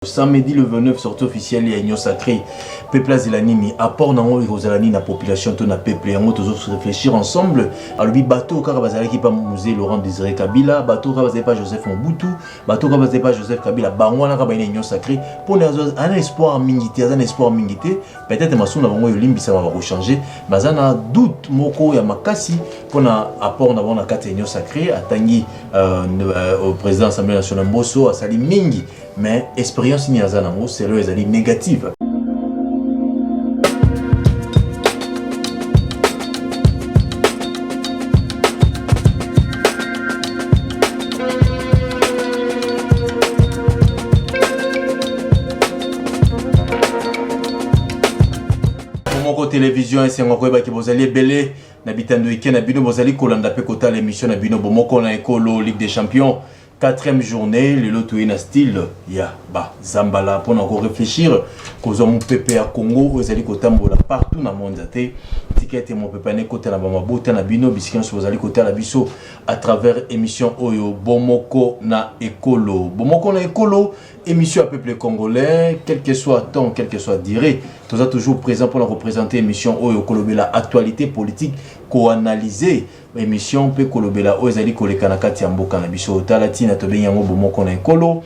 Samedi le 29 sortie officielle il y a Union Sacrée peuple Zelanini apport nango Rosalani na population to na peuple yango tous réfléchir ensemble alors bi bateau ka bazala ki pa musée Laurent Désiré Kabila bateau ka bazala pas Joseph Mobutu bateau ka bazala pas Joseph Kabila bango na ka ba Union Sacrée pour un espoir mingité un espoir mingité peut-être masuna bango yolimbisa va changer bazana doute moko ya makasi pour na apport na bona kati Union Sacrée atangi au président de l'Assemblée nationale Mbosso asali mingi mais expérience ni azanango c'est le ezali négative. Mon télévision et c'est encore qui vous allez belé n'habitant de week-end na bino vous allez kolanda pe kota l'émission na bino bomoko na ekolo Ligue des Champions. 4e journée, le lot est style, ya ba Zambala pour encore réfléchir, cause mon pépé à Congo, vous allez côté partout dans le monde athée, ticket mon pépé né côté la bamabota na bino biscuit vous allez côté la biso à travers émission Oyo Bomoko na Ekolo, émission à peuple congolais, quel que soit temps, quel que soit durée, tout ça toujours présent pour la représenter émission Oyo Kolobela actualité politique co-analysée. Émission pe kolobela ozali kolekana kati ya mboka na biso talatina to benyango bomoko na ekolo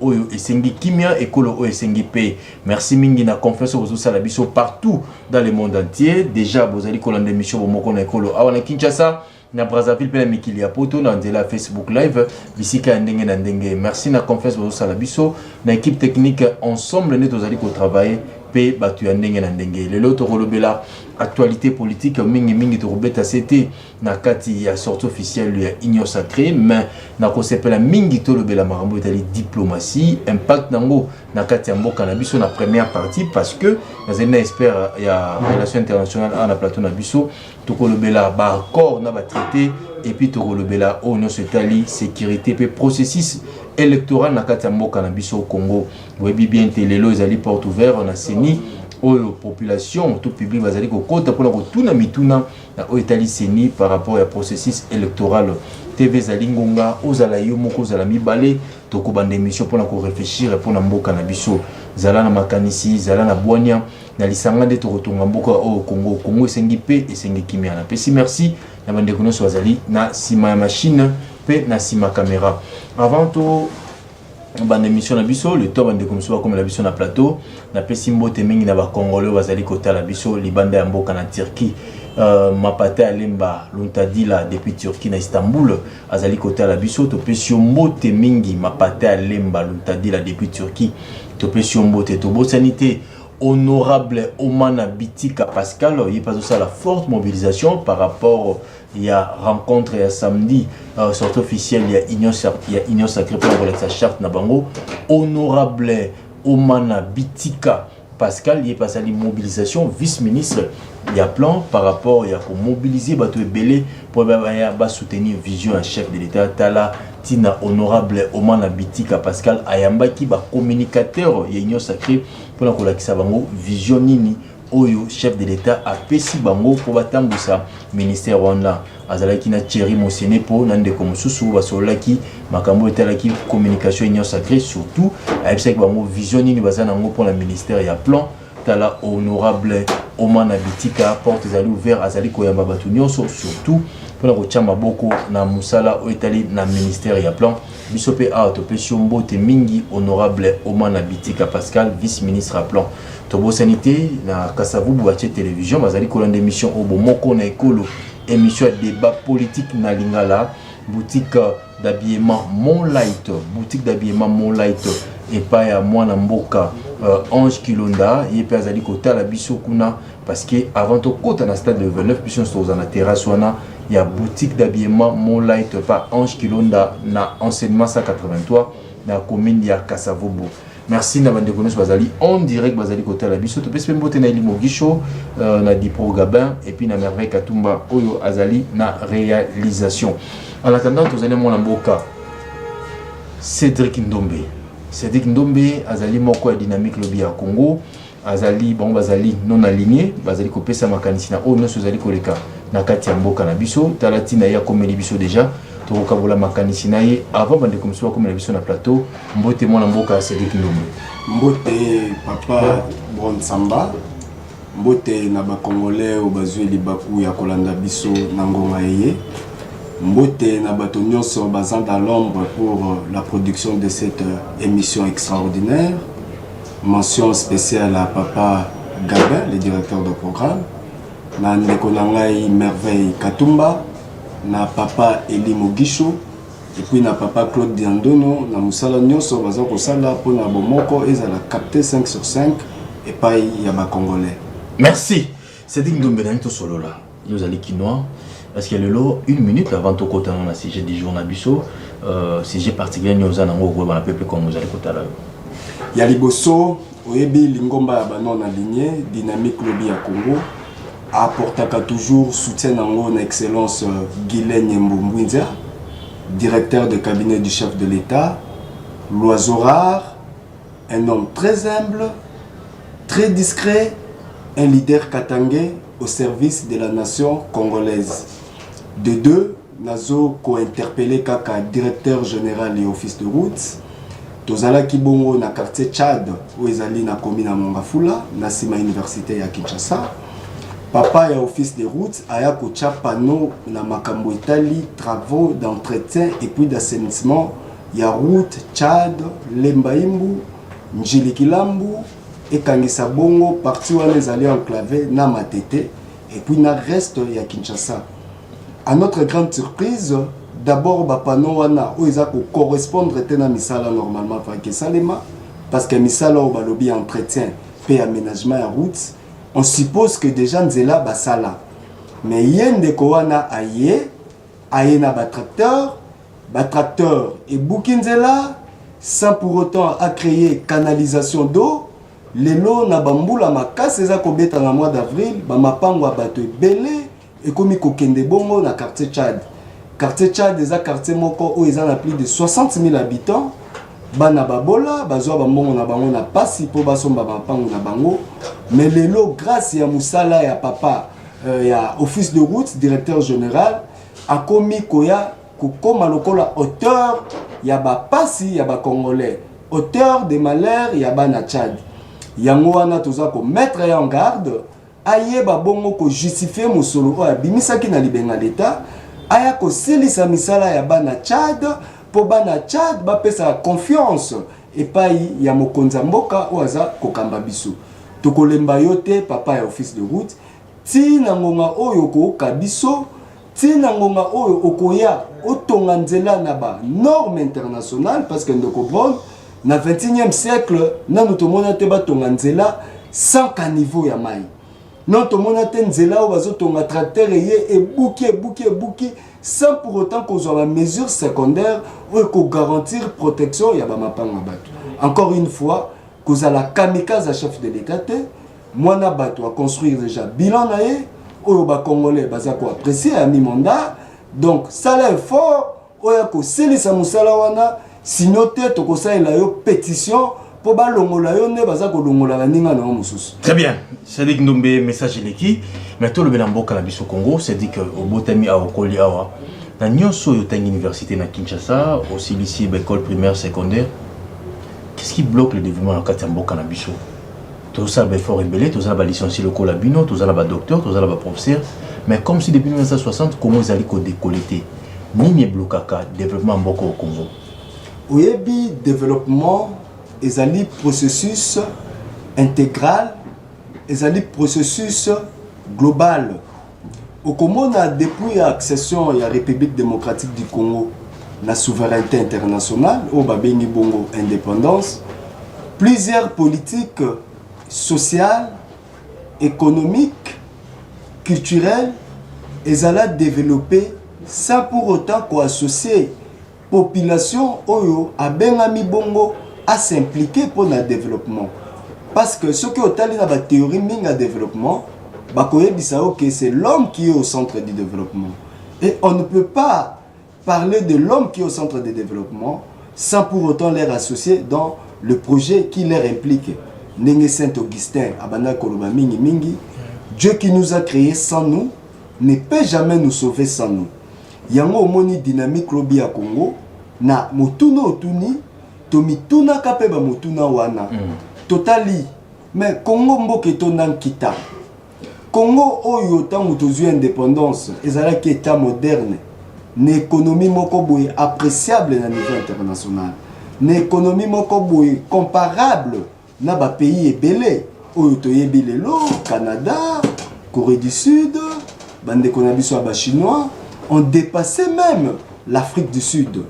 oyo esengi kimia ekolo oyo esengi pe merci mingi na confiance aux sala biso partout dans le monde entier déjà bozali kolanda émission bomoko na ekolo awa na Kinshasa na Brazzaville pe na mikili ya poto na nzela Facebook live bisika ndenge na ndenge merci na confiance aux sala biso na équipe technique ensemble ne tozali ko travailler pe batu ya ndenge na ndenge lelo to kolobela actualité politique mingi to robeta c'était na kati ya sortie officielle ya Union Sacrée mais na kosepela mingi to lobela marambo etali diplomatie impact nango na kati ya mboka na biso na première partie parce que na expert ya relation internationale na plateau na biso to kolobela ba accord na ba traité et puis to kolobela Union Sotali sécurité pe processus électoral na kati ya mboka na biso au Congo webi bien telelo ezali porte ouverte on a seni oyo population tout public bazali ko kota pour ko tuna mituna na oitali seni par rapport au processus électoral TV zalingonga ozala yo moko ozala mibale to ko bande émission pour ko réfléchir pour na mboka na biso zala na makanisi zala na bwania na lisanga de to kotonga mboka au Congo esengi pe esengi kimia na pesi merci na bande kono so azali na sima ya machine pe na sima caméra avant to bande émission na biso le temps bande comme la biso na plateau na pesi mbote mingi na ba congolais bazali kota la biso libanda ya mboka na Turquie mapata alemba luntadila depuis Turquie na Istanbul azali kota la biso to pesi mbote mingi mapata alemba luntadila depuis Turquie to pesi mbote to bosanité honorable Omana Bitika Pascal il passe aussi à la forte mobilisation par rapport il y a rencontre il y a samedi sortie officielle il y a Union Sacrée pour la charte na bango honorable Omana Bitika Pascal il est passé à la mobilisation vice-ministre il y a plan par rapport il y a pour mobiliser bateau belé pour soutenir vision un chef de l'État Tala Tina honorable Omana Bitika Pascal ayamba qui ba communicateur il y a Union Sacrée pour la kolakisa bango vision nini oyo chef de l'État a pesi bango pour batambusa ministère wana azalaki na Thierry Mosene po nande comme susu basolaki makambo etalaki communication Union Sacrée surtout ayebisaki bango vision nini bazana ngo pour la ministère ya plan tala honorable Omana Bitika porte ezali ouvert azali koyamba batu nyonso surtout pour la kochamba boko na musala o etali na ministère ya plan bisope a to pesio mbote mingi honorable Omana Bitika Pascal vice-ministre à plan tobo sanité na Kasavubu batie télévision bazali kolanda émission obo moko na ekolo émission de débat politique na lingala boutique d'habillement Moonlight et pas ya mwana mboka Ange Kilonda yepe azali kotala biso kuna parce que avant to kota na stade de 29 puissions sur na terrasse wana il y a boutique d'habillement Moonlight par Ange Kilonda na enseignement 183 na commune ya Kasavubu. Merci na bande konos bazali en direct bazali kota la biso to pese mbote na Elimo Guicho na Dipro Gabin et puis na Merveille Katumba oyo azali na réalisation. En attendant tous allez mon mboka Cédric Ndombe azali moko ya dynamique lobby ya Congo azali bon bazali non aligné bazali kopesa makanisi na o non azali koleka na kati ya mboka na biso talatina ya komeli biso déjà tokokabola makanisi na ye avant bande komisiwa comme na biso na plateau mbote mwana mboka Cédric Ndombe. Mbote papa Bon Samba, mbote na ba Congolais au bazui libaku ya kolanda biso na ngonga yeye. Mbote na bato nyonso bazan dans l'ombre pour la production de cette émission extraordinaire. Mention spéciale à papa Gabin, le directeur de programme. Na ndeko na ngai Merveille Katumba, na papa Eli Mogisho, et puis na papa Claude Diandono, na musala nyonso baza kosala pour na bomoko ezala capté 5 sur 5 et pas ya ba Congolais. Merci. Cédric Ndombe na to solo là. Nous allons quinoa. Est-ce qu'il y a le lot une minute avant tout côté dans la sujet du jour na biso sujet particulier nous allons ngo ba peuple comme vous allez côté là. Ya liboso oyebi lingomba ya banon na lignée dynamique lobby ya Congo apportaka toujours soutien en excellence Guylaine Mboumbouinza, directeur de cabinet du chef de l'État, l'oiseau rare, un homme très humble, très discret, un leader katangé au service de la nation congolaise. De deux, Nazo co-interpellé kaka directeur général et office de route. Tozala Kibongo na quartier Tchad, où ezali na commune à Mongafula, na sima université ya Kinshasa. Papa ya office de route aya kocha panneau na makambo itali travaux d'entretien et puis d'assainissement ya route Tchad, Lembaimbu, Njilikilambu et Kangisa Bongo parti wana ezali enclavé na Matete et puis na reste ya Kinshasa. À notre grande surprise, d'abord ba panneau wana o eza ko correspondre tena misala normalement fa salema parce que misala o balobi entretien et aménagement ya route. On suppose que déjà nzela basala. Mais yende kowana aye na tracteur et boukinzela sans pour autant à créer canalisation d'eau. Lelo na bambula makase eza kobeta na mois d'avril, ba mapango bato ebele et komi kokende bongo na quartier Tchad. Quartier Tchad eza quartier moko où ils ont plus de 60 000 habitants. Bana babola bazwa bambongo na bango na pasi po basomba mapango na bango. Mais lelo grâce ya musala ya papa ya office de route directeur général a komi koya kokoma lokola auteur ya ba pasi ya ba congolais auteur de malheur ya bana Tchad. Yango wana toza ko mettre en garde ayeba bongo ko justifier musolo o abimisaki na libenga l'état aya ko silisa misala ya bana Tchad pour bana Tchad ba pesa confiance et pas ya mokonza mboka oaza kokamba biso. Tokolemba yote papa ya office de route tina ngonga oyo ko kabiso tina ngonga oyo okoya otonga nzela na ba norme internationale parce que ndoko bon na 21e siècle nanu tomona te ba tonga nzela sans caniveau ya mai. Non tomona te nzela o bazo tonga tracteur ye buki sans pour autant qu'on ait la mesure secondaire ou qu'on garantir protection ya ba mapanga bato. Encore une fois qu'on a la kamikaze à chef de l'État, moi na bato à construire déjà bilan naé, ou ba congolais baza ko apprécier à mi mandat. Donc ça là fort, ou ya ko seli sa musala wana, sinon te to ko sa la yo pétition pour ba longola yo ne baza ko longola la ninga na mususu. Très bien. Cédric Ndombe message leki, mais tout le belamboka na biso Congo, c'est dit que au botami a okoli awa. Na nyonso yo tang université na Kinshasa, aussi lycée, école primaire, secondaire. Qu'est-ce qui bloque le développement dans le Mboka na biso? Tout ça est fort rebellé, tout ça est licencié le colabino, tout ça est docteur, tout ça est professeur. Mais comme si depuis 1960, comment ils allaient décolleter? Ni blocaka développement Mboka au Congo. Oyebi développement, ils allaient processus intégral, ils allaient processus global. Au Congo, depuis l'accession à la République démocratique du Congo, la souveraineté internationale, au Babeni Bongo indépendance, plusieurs politiques sociales, économiques, culturelles, elles allaient développer sans pour autant qu'associer la population oyo à Bengami Bongo à s'impliquer pour le développement. Parce que ce qui est dans la théorie de développement, c'est l'homme qui est au centre du développement. Et on ne peut pas parler de l'homme qui est au centre du développement sans pour autant les associer dans le projet qui les implique. Nengue Saint-Augustin, Abana Koloba Mingi Mingi, Dieu qui nous a créés sans nous ne peut jamais nous sauver sans nous. yango omoni dynamique lobi ya Congo na motuna otuni to mituna kape ba motuna wana totali mais Congo mboke tonda nkita Congo oyo tango tozwi indépendance ezalaki état moderne na économie moko boye appréciable na niveau international na économie moko boye comparable na ba pays ebele oyo toyebi lelo Canada, Corée du Sud, bandeko na biso ba chinois ont dépassé même l'Afrique du Sud.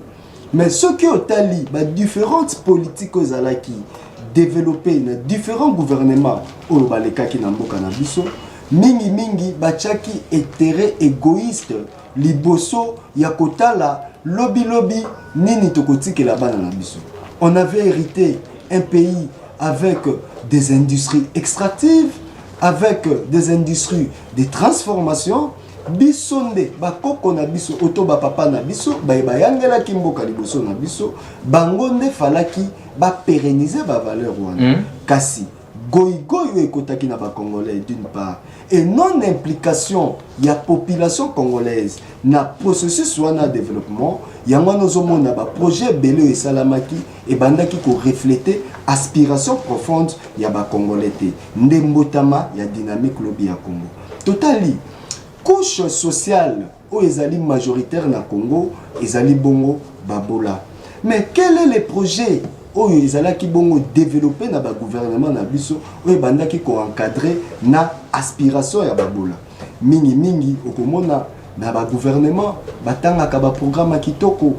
Mais ce qui ont tali ba différentes politiques ozalaki développées na différents gouvernements oyo balekaki na mboka na biso mingi bachaki intérêt égoïste liboso ya kotala lobby nini tokotikela bana na biso. On avait hérité un pays avec des industries extractives, avec des industries de transformation. Bisonde bakoko na biso oto ba papa na biso bayangela kimboka liboso na biso bangonde falaki ba pérenniser ba valeur wana kasi goy ekotaki na ba congolais d'une part et non implication ya population congolaise na processus wana développement yango nozomona ba projet belé et salamaki et bandaki ko refléter aspiration profonde ya ba congolais te ndembotama ya dynamique lobby ya Congo totally couche sociale où ezali majoritaire na Congo ezali bongo babola mais quel est le projet où ezalaki bongo développé na ba gouvernement na biso où bandaki ko encadrer na aspiration ya babola mingi okomona na ba gouvernement batangaka ba programme kitoko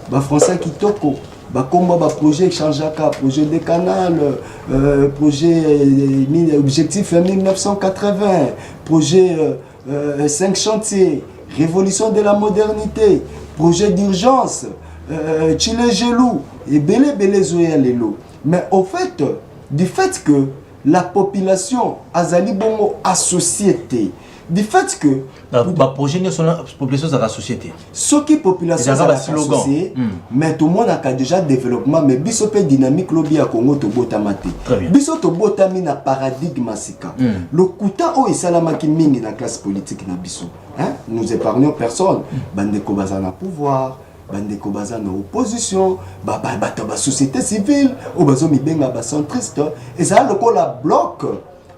ba français kitoko ba komba ba projet changeaka projet des canals projet objectif 1980 projet 5 chantiers, révolution de la modernité, projet d'urgence, Chile Gelou, et belé zoya lelo. Mais au fait, du fait que la population azali bongo à société, du fait que la projet de la population de la société. Ce qui population de la société, mais tout le monde a déjà développement, mais biso pe dynamique lobby à Congo to botamate. Biso to botami na paradigme sika. Le kuta o esalamaki mingi na classe politique na biso. Hein? Nous épargnons personne. Bandeko bazana pouvoir, bandeko bazana opposition, ba société civile, o bazo mi benga ba centriste. Et ça le ko la bloc.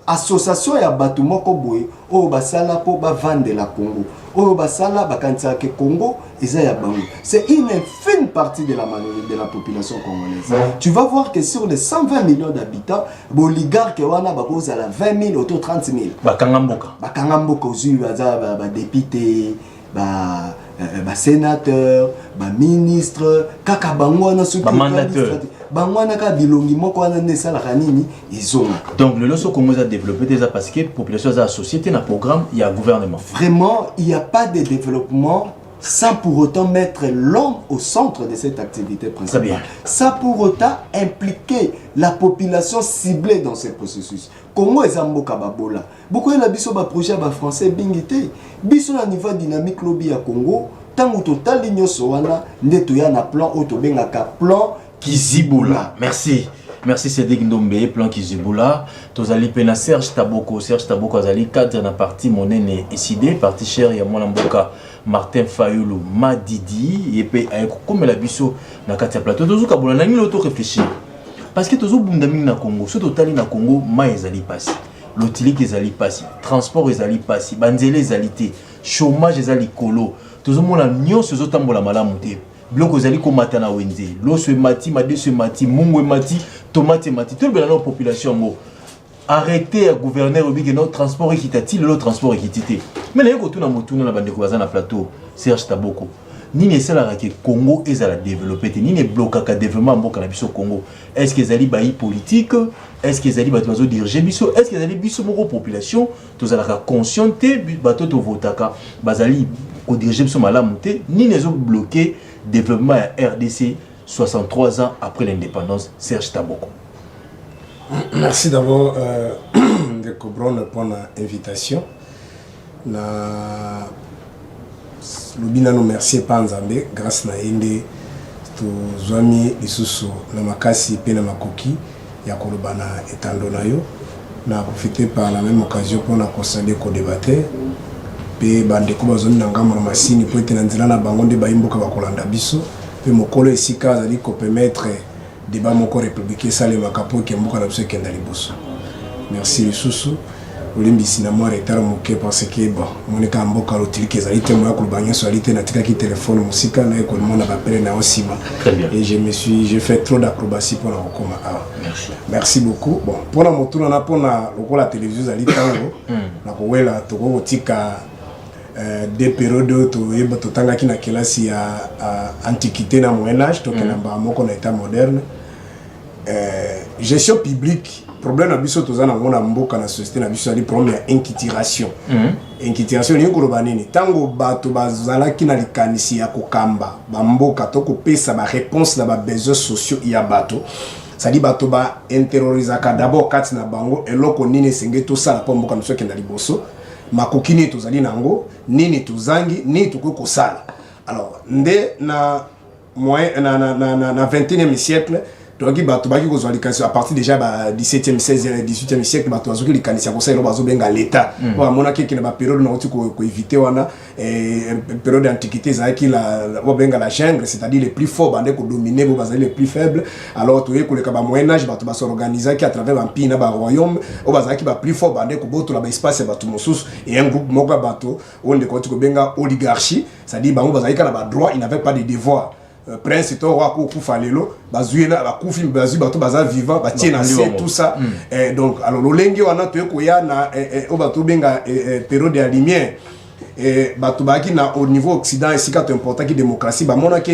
Association ya batu moko boye o basala po ba vendre la Congo o basala bakanisa ke Congo eza ya bango c'est une infime partie de la population congolaise tu vas voir que sur les 120 millions d'habitants boligarque wana bakoza la 20 000 auto 30 000 bakangamboka ozu baza ba député ba sénateur ba ministre kaka bango wana soki ba mandateur bangwana ka bilongi moko wana ne sala kanini izonga donc le loso Congo a développé déjà parce que population a société na programme il y a gouvernement vraiment il n'y a pas de développement sans pour autant mettre l'homme au centre de cette activité principale. Très bien. Sans pour autant impliquer la population ciblée dans ce processus. Congo est Zamboka Babola. Beaucoup de biso ba projet ba français bingité. Biso na niveau dynamique lobby à Congo, tant ou total ligno soana ndeto ya na plan auto bengaka plan Kizibula. Merci. Merci Cédric Ndombe, plan Kizibula. Tozali pena Serge Taboko azali cadre na parti monene isidé, parti cher ya mwana mboka Martin Fayulu Madidi et puis comme la biso na kati ya plateau tozo kabula na ngilo to réfléchir. Parce que tozo bundami na Congo, so totali na Congo ma ezali passé. L'otiliki ezali passé, transport ezali passé, banzele ezali te, chômage ezali kolo. Tozo mona nyonso zo tambola malamu te. Bloko ezali ko matana wenze. Loso mati, madeso mati, mungu mati, tomate mati. Tout le population mo. Arrêtez à gouverner au que notre transport équitatif, le transport équité. Mais les gens qui ont na plateau, Serge Taboko. Ni ne sait que Congo est à la développer, ni ne bloque à développement au Congo. Est-ce qu'ils allaient bailler politique? Est-ce qu'ils allaient bateau diriger biso? Est-ce qu'ils allaient biso moko population? Tous à la conscienté, bateau to votaka, bazali ko diriger biso malamuté, ni ne ont bloqué développement à RDC 63 ans après l'indépendance. Serge Taboko. Merci d'abord de Cobron pour l'invitation. Lubina nous merci Panzambe grâce na ende to zwami lisusu na makasi pe na makoki ya kolobana etando na yo na profiter par la même occasion pour na constater ko débattre pe bandeko bazoni na ngambo na masini po ete na nzela na bango nde bayimboka bakolanda biso pe mokolo esika azali kopermettre débat moko républicain esalemaka po eke mboka na biso ekenda liboso. Merci lisusu olimbisi na mwa retard moke parce que bon moneka mboka lotiliki ezali te moya koloba nyonso ali te natikaki telefone mosika na ekolomona bapele na osima et j'ai fait trop d'acrobatie pour la kokoma awa. Merci beaucoup. Bon mpona motuna na mpona lokola télévision ezali ntango na kowela tokokotika des périodes toyeba totangaki na kelasi ya antiquité na moyen âge tokenda mbaa moko na état moderne. Gestion publique problème na biso tozana ngona mboka na société na biso ali problème ya inculturation. Inculturation ni koloba nini tango bato bazalaki na likanisi ya kokamba ba mboka to kopesa ba réponse na ba besoins sociaux ya bato ça dit bato ba interrorisaka d'abord kati na bango eloko nini senge to sala po mboka biso kenda liboso makokini tozali nango nini tuzangi ni tukoko sala. Alors nde na moyen na 21e siècle donc bato baki kozwa likanisi à partir déjà ba 17e 16e 18e siècle bato azoki likanisi ya kosala bazo benga l'état po amona keke na ba période na oti ko éviter wana période d'antiquité zaki la benga la jungle c'est-à-dire les plus forts bande ko dominer bo bazali les plus faibles alors to yekoleka ba moyen âge bato baso organiser ki à travers ba mpina ba royaume o bazaki ba plus fort bande ko boto la ba espace bato mosusu et un groupe moko bato onde ko benga oligarchie c'est-à-dire bango bazali ka na ba droit il n'avait pas de devoir. Prince to roi ko kufa lelo bazuena ba kufi bazu bato baza vivant ba tiena c'est tout ça donc alors lolenge wana to ekoya na o bato benga période ya lumière bato baki na au niveau occident ici quand important qui démocratie ba mona que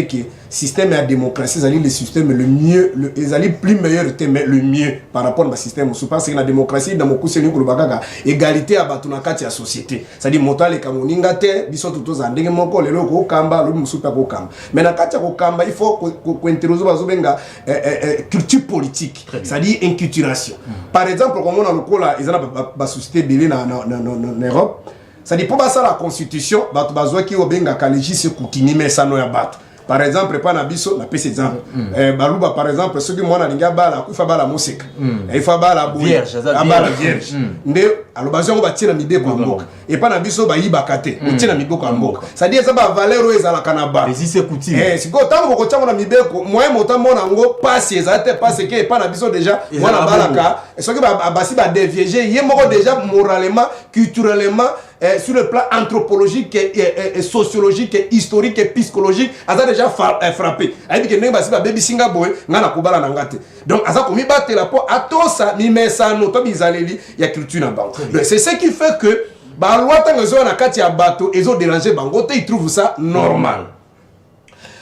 système ya démocratie zali le système le mieux les ali plus meilleur mais le mieux par rapport au système sous parce que la démocratie dans beaucoup c'est ko bakaka égalité à bato na kati ya société c'est à dire motale kamoninga te biso tuto za ndenge moko lelo ko kamba lo musupa ko kamba mais na kati ya ko kamba il faut ko interroger bazo benga culture politique c'est à dire inculturation par exemple comme on a lokola ezana ba société belé na Europe. Ça dit pour ça la constitution, bato bazwa ki obenga kaleji se coutumier sano ya bato. Par exemple, pas na biso na pese exemple. Baluba par exemple, ceux qui mona linga bala, il faut bala musique. Il faut bala vierge, bala vierge. Nde alobazio ngo batina mibeko mboka. Et pas na biso ba yibakate, otina mibeko mboka. Ça dit ça ba valeur ezala kanaba. Les se coutume. Siko tango ko tanga na mibeko, moi mota mona ngo passe ezate passe que pas na biso déjà mona balaka. Ce qui ba basi ba dévier, yé moko déjà moralement, culturellement sur le plan anthropologique et sociologique et historique et psychologique aza déjà frappé ayebi ke ndenge basi ba baby singa boy ngana kubala na ngate donc aza komi batela po atosa mi mesano to bizaleli ya culture na bango c'est ce qui fait que ba loi tango zo na kati ya bato ezo déranger bango te ils trouvent ça normal.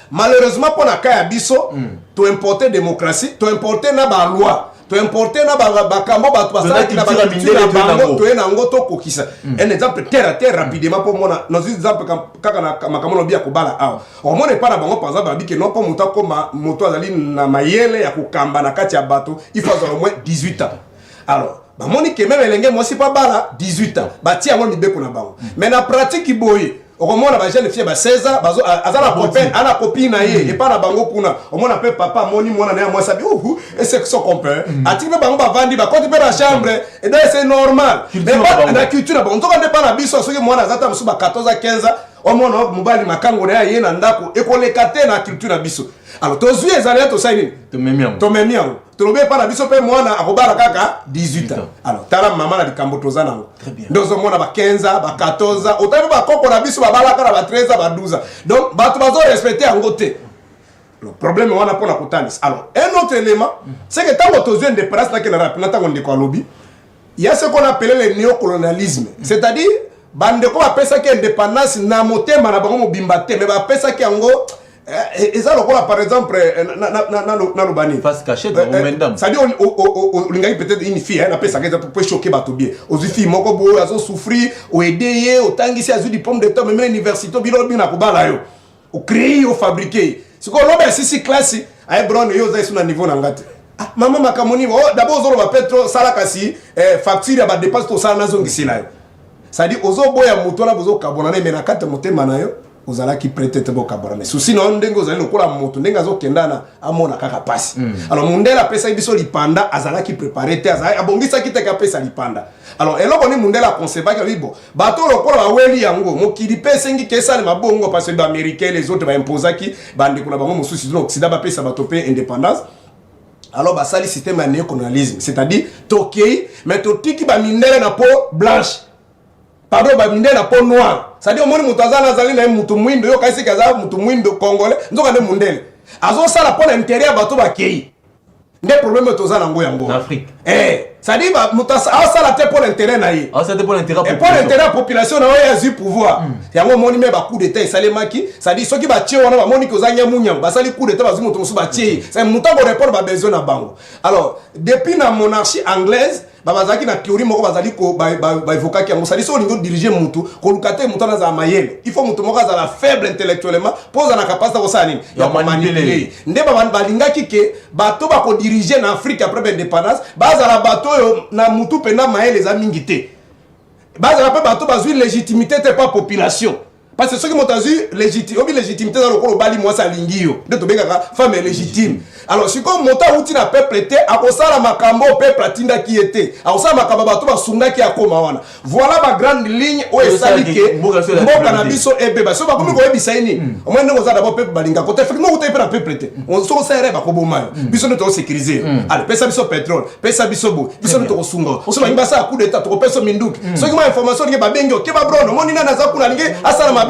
Malheureusement pour na kaya biso to importer démocratie to importer na ba loi to importer na bakambo bato basala ki na bango to ena ngo to kokisa un exemple terre à terre rapidement pour mona nos exemple kaka na makambo no bia ko bala awa o mona pas na bango par exemple abi ke non pas muta ko moto azali na mayele ya kokamba na kati ya bato il faut au moins 18 ans alors ba moni ke même elenge moi si pas bala 18 ans ba ti yango mibeko na bango mais na pratique boye okomona ba jeune fille ba 16 ans bazo azala copain ana copine na ye et pas na bango kuna omona pe papa moni mona na moi sabi et c'est que ça qu'on peut ati pe bango ba vandi ba côté pe la chambre et donc c'est normal mais pas na culture bango to kande pas na biso soki mona azata musu ba 14 à 15 ans omona mobali makango na ye na ndako ekoleka te na culture na biso alors tozui ezali to saini to memiango tolobe pa na biso pe mwana akobala kaka 18 ans alors tala mama na likambo tozana ngo ndozo mona ba 15 ans ba 14 ans otabe ba koko na biso ba balaka na ba 13 ans ba 12 ans donc bato bazo respecter yango te le problème wana pona kotanis alors un autre élément c'est que tango tozui de place na kena rapina tango ndeko alobi il y a ce qu'on appelle le néocolonialisme c'est-à-dire bande ko apesa ki indépendance na motema na bango mobimba te mais ba apesa ki yango et ça par exemple na lobani face cachée dans Mendam ça dit on lingai peut-être une fille hein apesa ki pour choquer bato bien aux filles moko bo azo souffrir o aider o tangisi azu di pomme de terre même université bilo bina ko bala yo o créer o fabriquer ce qu'on lobe si classe ay brown yo za sur niveau na ngate ah maman makamoni d'abord zoro ba petro sala kasi facture ya ba dépense to sala nazo ngisila yo ça dit ozo boya moto na bozo kabona na mena kate motema na yo ozala qui peut-être bokabara mais souci non ndenge ozali lokola moto ndenge azokenda na amona kaka pasi alors Mundela pesa biso lipanda azala qui préparer te azala abongisa ki te ka pesa lipanda alors eloko ni Mundela conceva que libo bato lokola baweli yango mokili pesa ngi kesa le mabongo parce que les américains les autres ba imposer ki bande kuna bango mosusi no occident ba pesa bato pe indépendance. Alors bah ça le système de néocolonialisme c'est-à-dire tokei mais totiki ba mindele na peau blanche pardon ba mindele na peau noire c'est-à-dire au moins mutazana zali na mutu mwindo yo kaisi kaza mutu mwindo congolais nzoka ne mundele azo sala pour l'intérêt bato ba kei nde problème tozana ngo yango en Afrique c'est-à-dire bah mutasa sala te pour l'intérêt na yi ça pour l'intérêt et pour l'intérêt la population na ya zu pouvoir yango moni me ba coup d'état esalemaki c'est-à-dire soki ba tie wana ba moni ko zanya munyang ba sali coup d'état ba zumu to musu ba tie c'est mutango répondre ba besoin na bango alors depuis la monarchie anglaise babazaki na théorie moko bazali ko ba évoquer ki yango c'est-à-dire so lingo diriger mutu ko lukate mutu na za mayele il faut mutu moko za faible intellectuellement pose na capacité ko sani ya manipuler nde ba lingaki ke bato ba ko diriger na Afrique après l'indépendance bazala bato na mutu pena mayele za mingité bazala pe bato bazui légitimité te pas population parce que ceux qui m'ont vu légitimité dans le corps bali moi ça lingio de to beka femme légitime alors si comme monta outi na peuple était akosala makambo peuple atinda qui était akosala makambo bato basunga ki akoma wana voilà ma grande ligne o esalike mboka na biso ebeba so ba komi ko ebisa ini au moins ngo za d'abord peuple balinga côté effectivement outa pe na peuple était on so serre ba ko boma biso ne to sécuriser allez pesa biso pétrole pesa biso bo biso ne to kosunga so ba ngibasa coup d'état to pesa minduki so ki ma information ke ba bengo ke ba brono moni na za kuna linge asala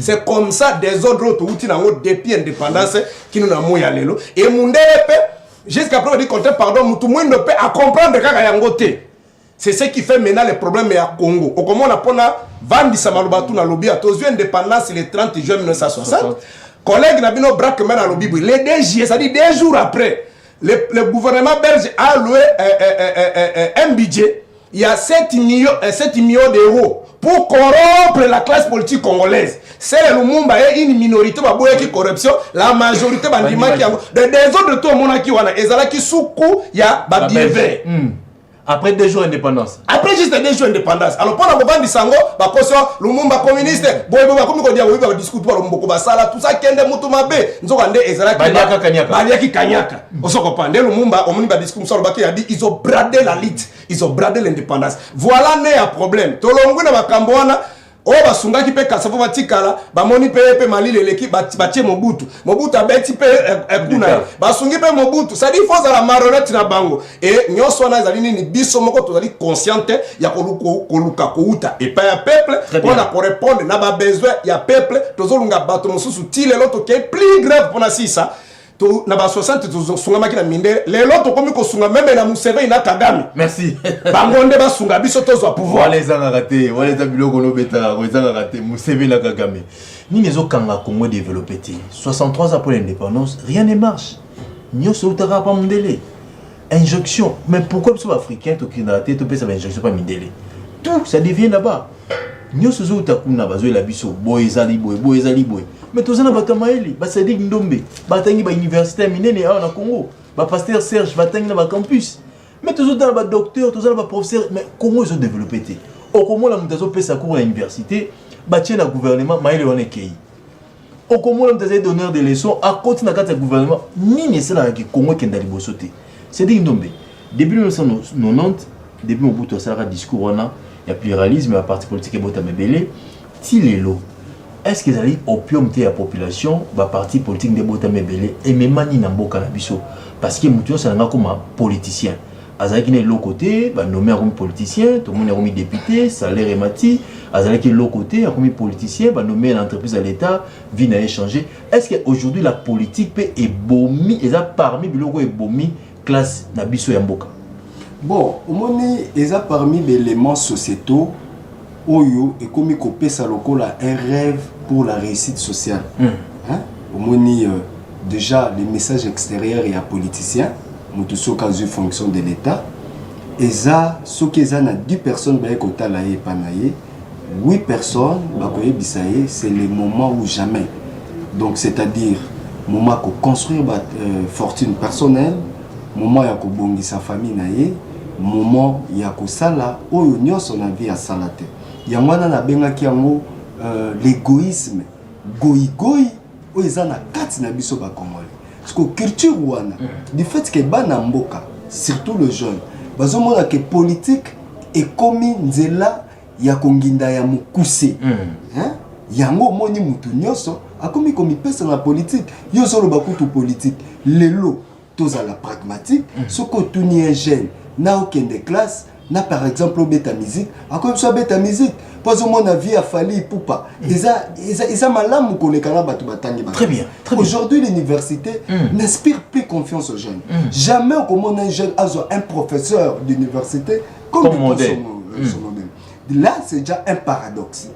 c'est comme ça des autres outils depuis l'indépendance qui nous avons lelo et Mundele jusqu'à preuve du contraire pardon mutu mwindo pe à comprendre kaka yangote c'est ce qui fait maintenant les problèmes à Congo au comment on a pona vandi samalobatu na lobby à tous indépendance le 30 juin 1960 collègue Nabino Brackman à lobby les 2 juillet c'est-à-dire 2 jours après le gouvernement belge a loué un budget il y a 7 millions d'euros pour corrompre la classe politique congolaise. C'est le Lumumba et une minorité qui corruption, la majorité bandima qui des autres de tout le monde qui wana ezala qui soukou ya ba bienvait. Après 2 jours d'indépendance. Après juste 2 jours d'indépendance. Alors pendant que bandi sango ba koso Lumumba communiste, boyebo ba komi ko dia ba discours ba Lumumba ba sala tout ça kende mutu mabe. Nzoka nde ezala ki kanyaka. Osoko pande Lumumba omoni ba discours so ba ki a dit ils ont bradé la lutte, ils ont bradé l'indépendance. Voilà né un problème. Tolongu na makambo wana o basunga ki pe kasafo batikala ba moni pe malile l'équipe batie Mobutu abeti pe kuna basungi pe Mobutu ça dit faut la marionnette na bango et nyonso na zali ni biso moko tozali consciente ya koluka kouta et pas ya peuple pour na répondre na ba besoin ya peuple tozolunga bato mosusu ti lelo to ke plus grave pour na sisa to na ba 60 tosunga makina minde lelo to komi ko sunga même na Museveni na Kagame merci bangonde basunga biso tozo pouvoir wale zanga raté wale za biloko no beta ko zanga raté Museveni na Kagame ni nezo kanga Congo développé 63 ans après l'indépendance rien ne marche nyoso utaka pa Mundele injection mais pourquoi les africains to kinaté to pesa injection pas Mundele tout ça devient là-bas nyoso zo utakuna bazo la biso boyezali boy mais tous na bakamaeli ba Sadik Ndombe batangi ba université minene na Congo ba pasteur Serge batangi na ba campus mais tous na ba docteur tous na ba professeur mais comment ils ont développé té au comment la mutazo pesa cours à l'université ba tient na gouvernement maile on ekei au comment la mutazo donneur de leçons à côté na kata gouvernement ni ne sala ki Congo kenda liboso té Sadik Ndombe depuis 1990 depuis Mobutu sala discours on a il y a pluralisme à parti politique et bota mebele ti lelo est-ce que vous avez opium de la population, le parti politique de Botame Belé, et même ni Namboka na biso parce que nous sommes comme politicien. Azaki ne l'autre côté, nommé comme politicien, tout le monde est comme député, salaire est mati. Azaki l'autre côté, comme politicien, nommé l'entreprise à l'État, vie n'a échangé. Est-ce qu'aujourd'hui la politique peut ébommer, et ça parmi les logos ébommer classe na biso Yamboka? Bon, au moins, il y a parmi les éléments sociétaux. Oyo et comme il ça lokola un rêve pour la réussite sociale. Hein? Au moins déjà les messages extérieurs et à politiciens, nous tous ceux qui fonction de l'État. Et ça, ceux qui ont 10 personnes qui ont 8 personnes, c'est le moment où jamais. Donc c'est-à-dire moment où construire fortune personnelle, moment où bongi sa famille moment où sala oyo nyonso na vie à salate. Il y a na benga ki yango l'égoïsme goyi oyo eza na kati na biso bakongole parce que culture wana du fait que bana mboka surtout le jeune bazomona que politique ekomi nzela ya konginda ya mokuse yango omoni mutu nyonso akomi komipesa na politique yo ozoloba kutu politique lelo tozala pragmatique soko otuni un jeune na okende classe na par exemple obeta musique akomi so abeta musique po azomona vie afali ipupa eza malamu koleka na bato batangi Très bien. aujourd'hui l'université n'inspire plus confiance aux jeunes jamais okomona un jeune azwa un professeur d'université comme modèle. son modèle. Là c'est déjà un paradoxe.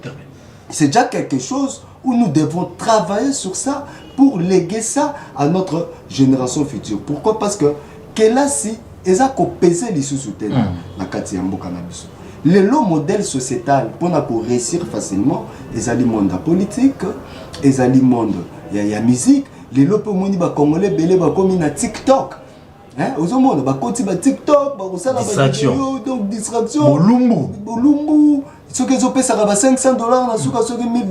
C'est déjà quelque chose où nous devons travailler sur ça pour léguer ça à notre génération future. Pourquoi? Parce que kelasi eza ko peser les sous-soutenus na kati ya mboka na biso. Le modèle sociétal pour réussir facilement ezali monde politique, ezali monde ya musique, les lopo moni ba congolais belé ba komi na TikTok. Hein, aux hommes, bah quand tu TikTok, bah on la distraction, donc distraction. Bolumbu. Ce que je paye ça va $500, na souka ce que $1000.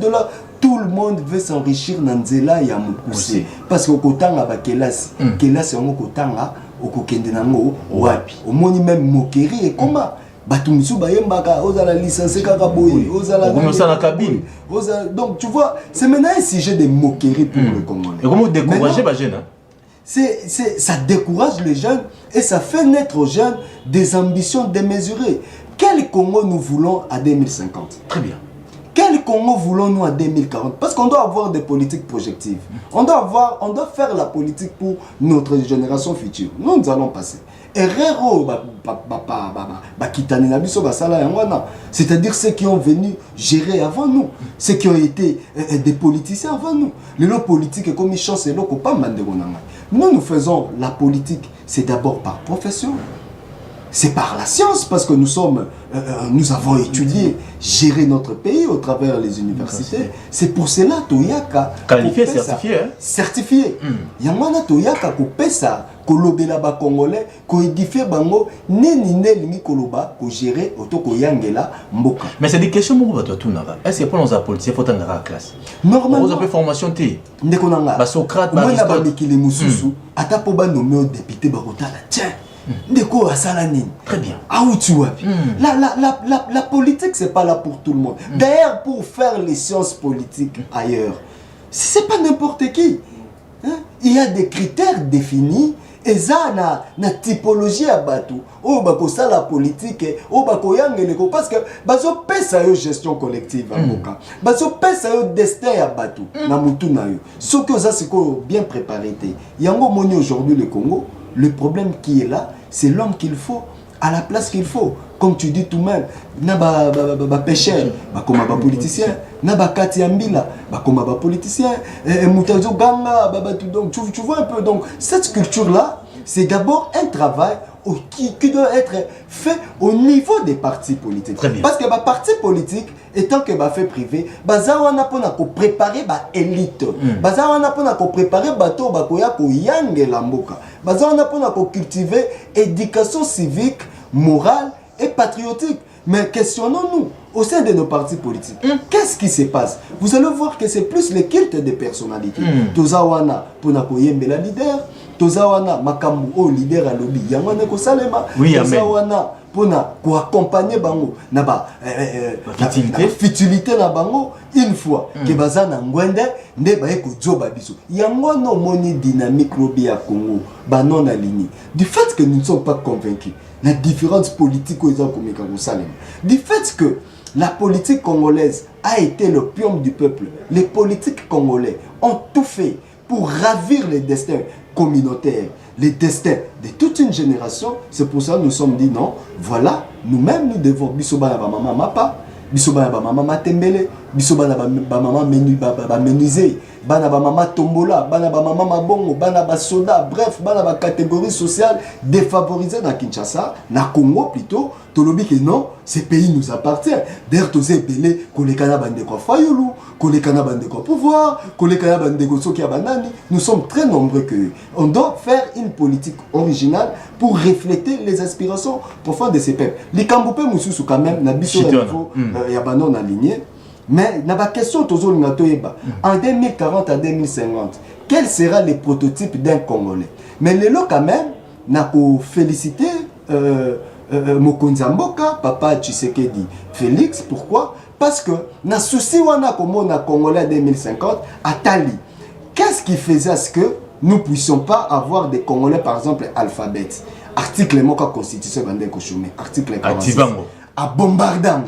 Tout le monde veut s'enrichir dans nzela ya mukuse. Parce que kotanga ba kelasi, kelasi yango kotanga okokende nango wapi. Omoni même moquerie et comment Batumsu bayembaka ozala licencié kaka boye, ozala na cabine. Donc tu vois, c'est maintenant un sujet de moquerie pour le Congolais. Et comment décourager les jeunes? Ça décourage les jeunes et ça fait naître aux jeunes des ambitions démesurées. Quel Congo nous voulons à 2050? Très bien. Quel Congo voulons-nous à 2040? Parce qu'on doit avoir des politiques projectives. On doit faire la politique pour notre génération future. Nous allons passer. C'est-à-dire ceux qui ont venu gérer avant nous, ceux qui ont été des politiciens avant nous. Les lots politiques comme ils chantent, c'est l'eau pas nous faisons la politique, c'est d'abord par profession. C'est par la science parce que nous avons étudié, géré notre pays au travers des universités. C'est pour cela Toyaka qualifié, certifié. Certifié. Yamana Toyaka ko pesa ko lobela ba congolais ko édifier bango neni koloba ko gérer auto ko yangela mboka. Mais c'est des questions beaucoup bato tunanga. Est-ce que pour nos politiciens faut tanga la classe? Normalement. Vous avez formation té. Ndeko nanga. Ba Socrate, ba Aristote. Moi na ba mikili mususu ata po ba nommé député ba kotala. Tiens. Ndeko asalanine. Très bien. La politique, c'est pas là pour tout le monde. D'ailleurs, pour faire les sciences politiques ailleurs, c'est pas n'importe qui. Il y a des critères définis. Et ça, na typologie à batou. Oh, bako ça la politique. Oh, bako yangeleko. Parce que, baso pesa yo gestion collective à Moka. Baso pesa yo destin à batou. Na mutu na yo. Ce que ça, c'est bien préparé. Yango moni aujourd'hui le Congo. Le problème qui est là, c'est l'homme qu'il faut, à la place qu'il faut. Comme tu dis tout-même, na ba pêcheur, ba comme ba politicien, na ba katiambila, ba comme ba politicien, mutazo ganga, donc tu vois un peu. Donc cette culture-là, c'est d'abord un travail qui doit être fait au niveau des partis politiques. Parce que les partis politiques, étant que fait privé, on a pour préparer l'élite. On a pour préparer bateau pour yang la mboka. On a pour cultiver éducation civique, morale et patriotique. Mais questionnons-nous, au sein de nos partis politiques, qu'est-ce qui se passe? Vous allez voir que c'est plus le culte des personnalités. Tozawana pour la leader. Tozawana makambu o leader à lobby yangwana ko salema tozawana pona ko accompagner bango na ba futilité na bango une fois que bazana ngwende nde ba ko joba biso yangwana moni dynamique lobby ya Congo banon aligné du fait que nous ne sommes pas convaincus la différence politique aux gens comme ko salema du fait que la politique congolaise a été le pion du peuple. Les politiques congolais ont tout fait pour ravir les destins communautaires, les destins de toute une génération. C'est pour ça que nous sommes dit non, voilà, nous-mêmes nous devons bisobana ba maman mapa, bisobana ba maman matembele, bisobana ba maman menuisier, bana ba maman tombola, bana ba maman mabongo, bana ba soda, bref, bana ba catégorie sociale défavorisée dans Kinshasa, na Congo plutôt. Tolobi que non, ce pays nous appartient. D'ailleurs, tous ces belés, qu'on les canabans de quoi fayoulou, qu'on les canabans de quoi pouvoir, qu'on les canabans de quoi soki abanani, nous sommes très nombreux que on doit faire une politique originale pour refléter les aspirations profondes de ces peuples. Les Kamboupé Moussous quand même, na biso niveau yabanon aligné. Mais na ba question tozo linga toyeba en 2040 à 2050 quel sera le prototype d'un Congolais. Mais lelo quand même na ko féliciter Mokonzi Mboka papa Tshisekedi Félix. Pourquoi? Parce que na souci wana komona Congolais 2050 atali. Qu'est-ce qui faisait à ce que nous puissions pas avoir des Congolais par exemple alphabètes? Article moka constitution bande ko chômer article 46 à bombardant.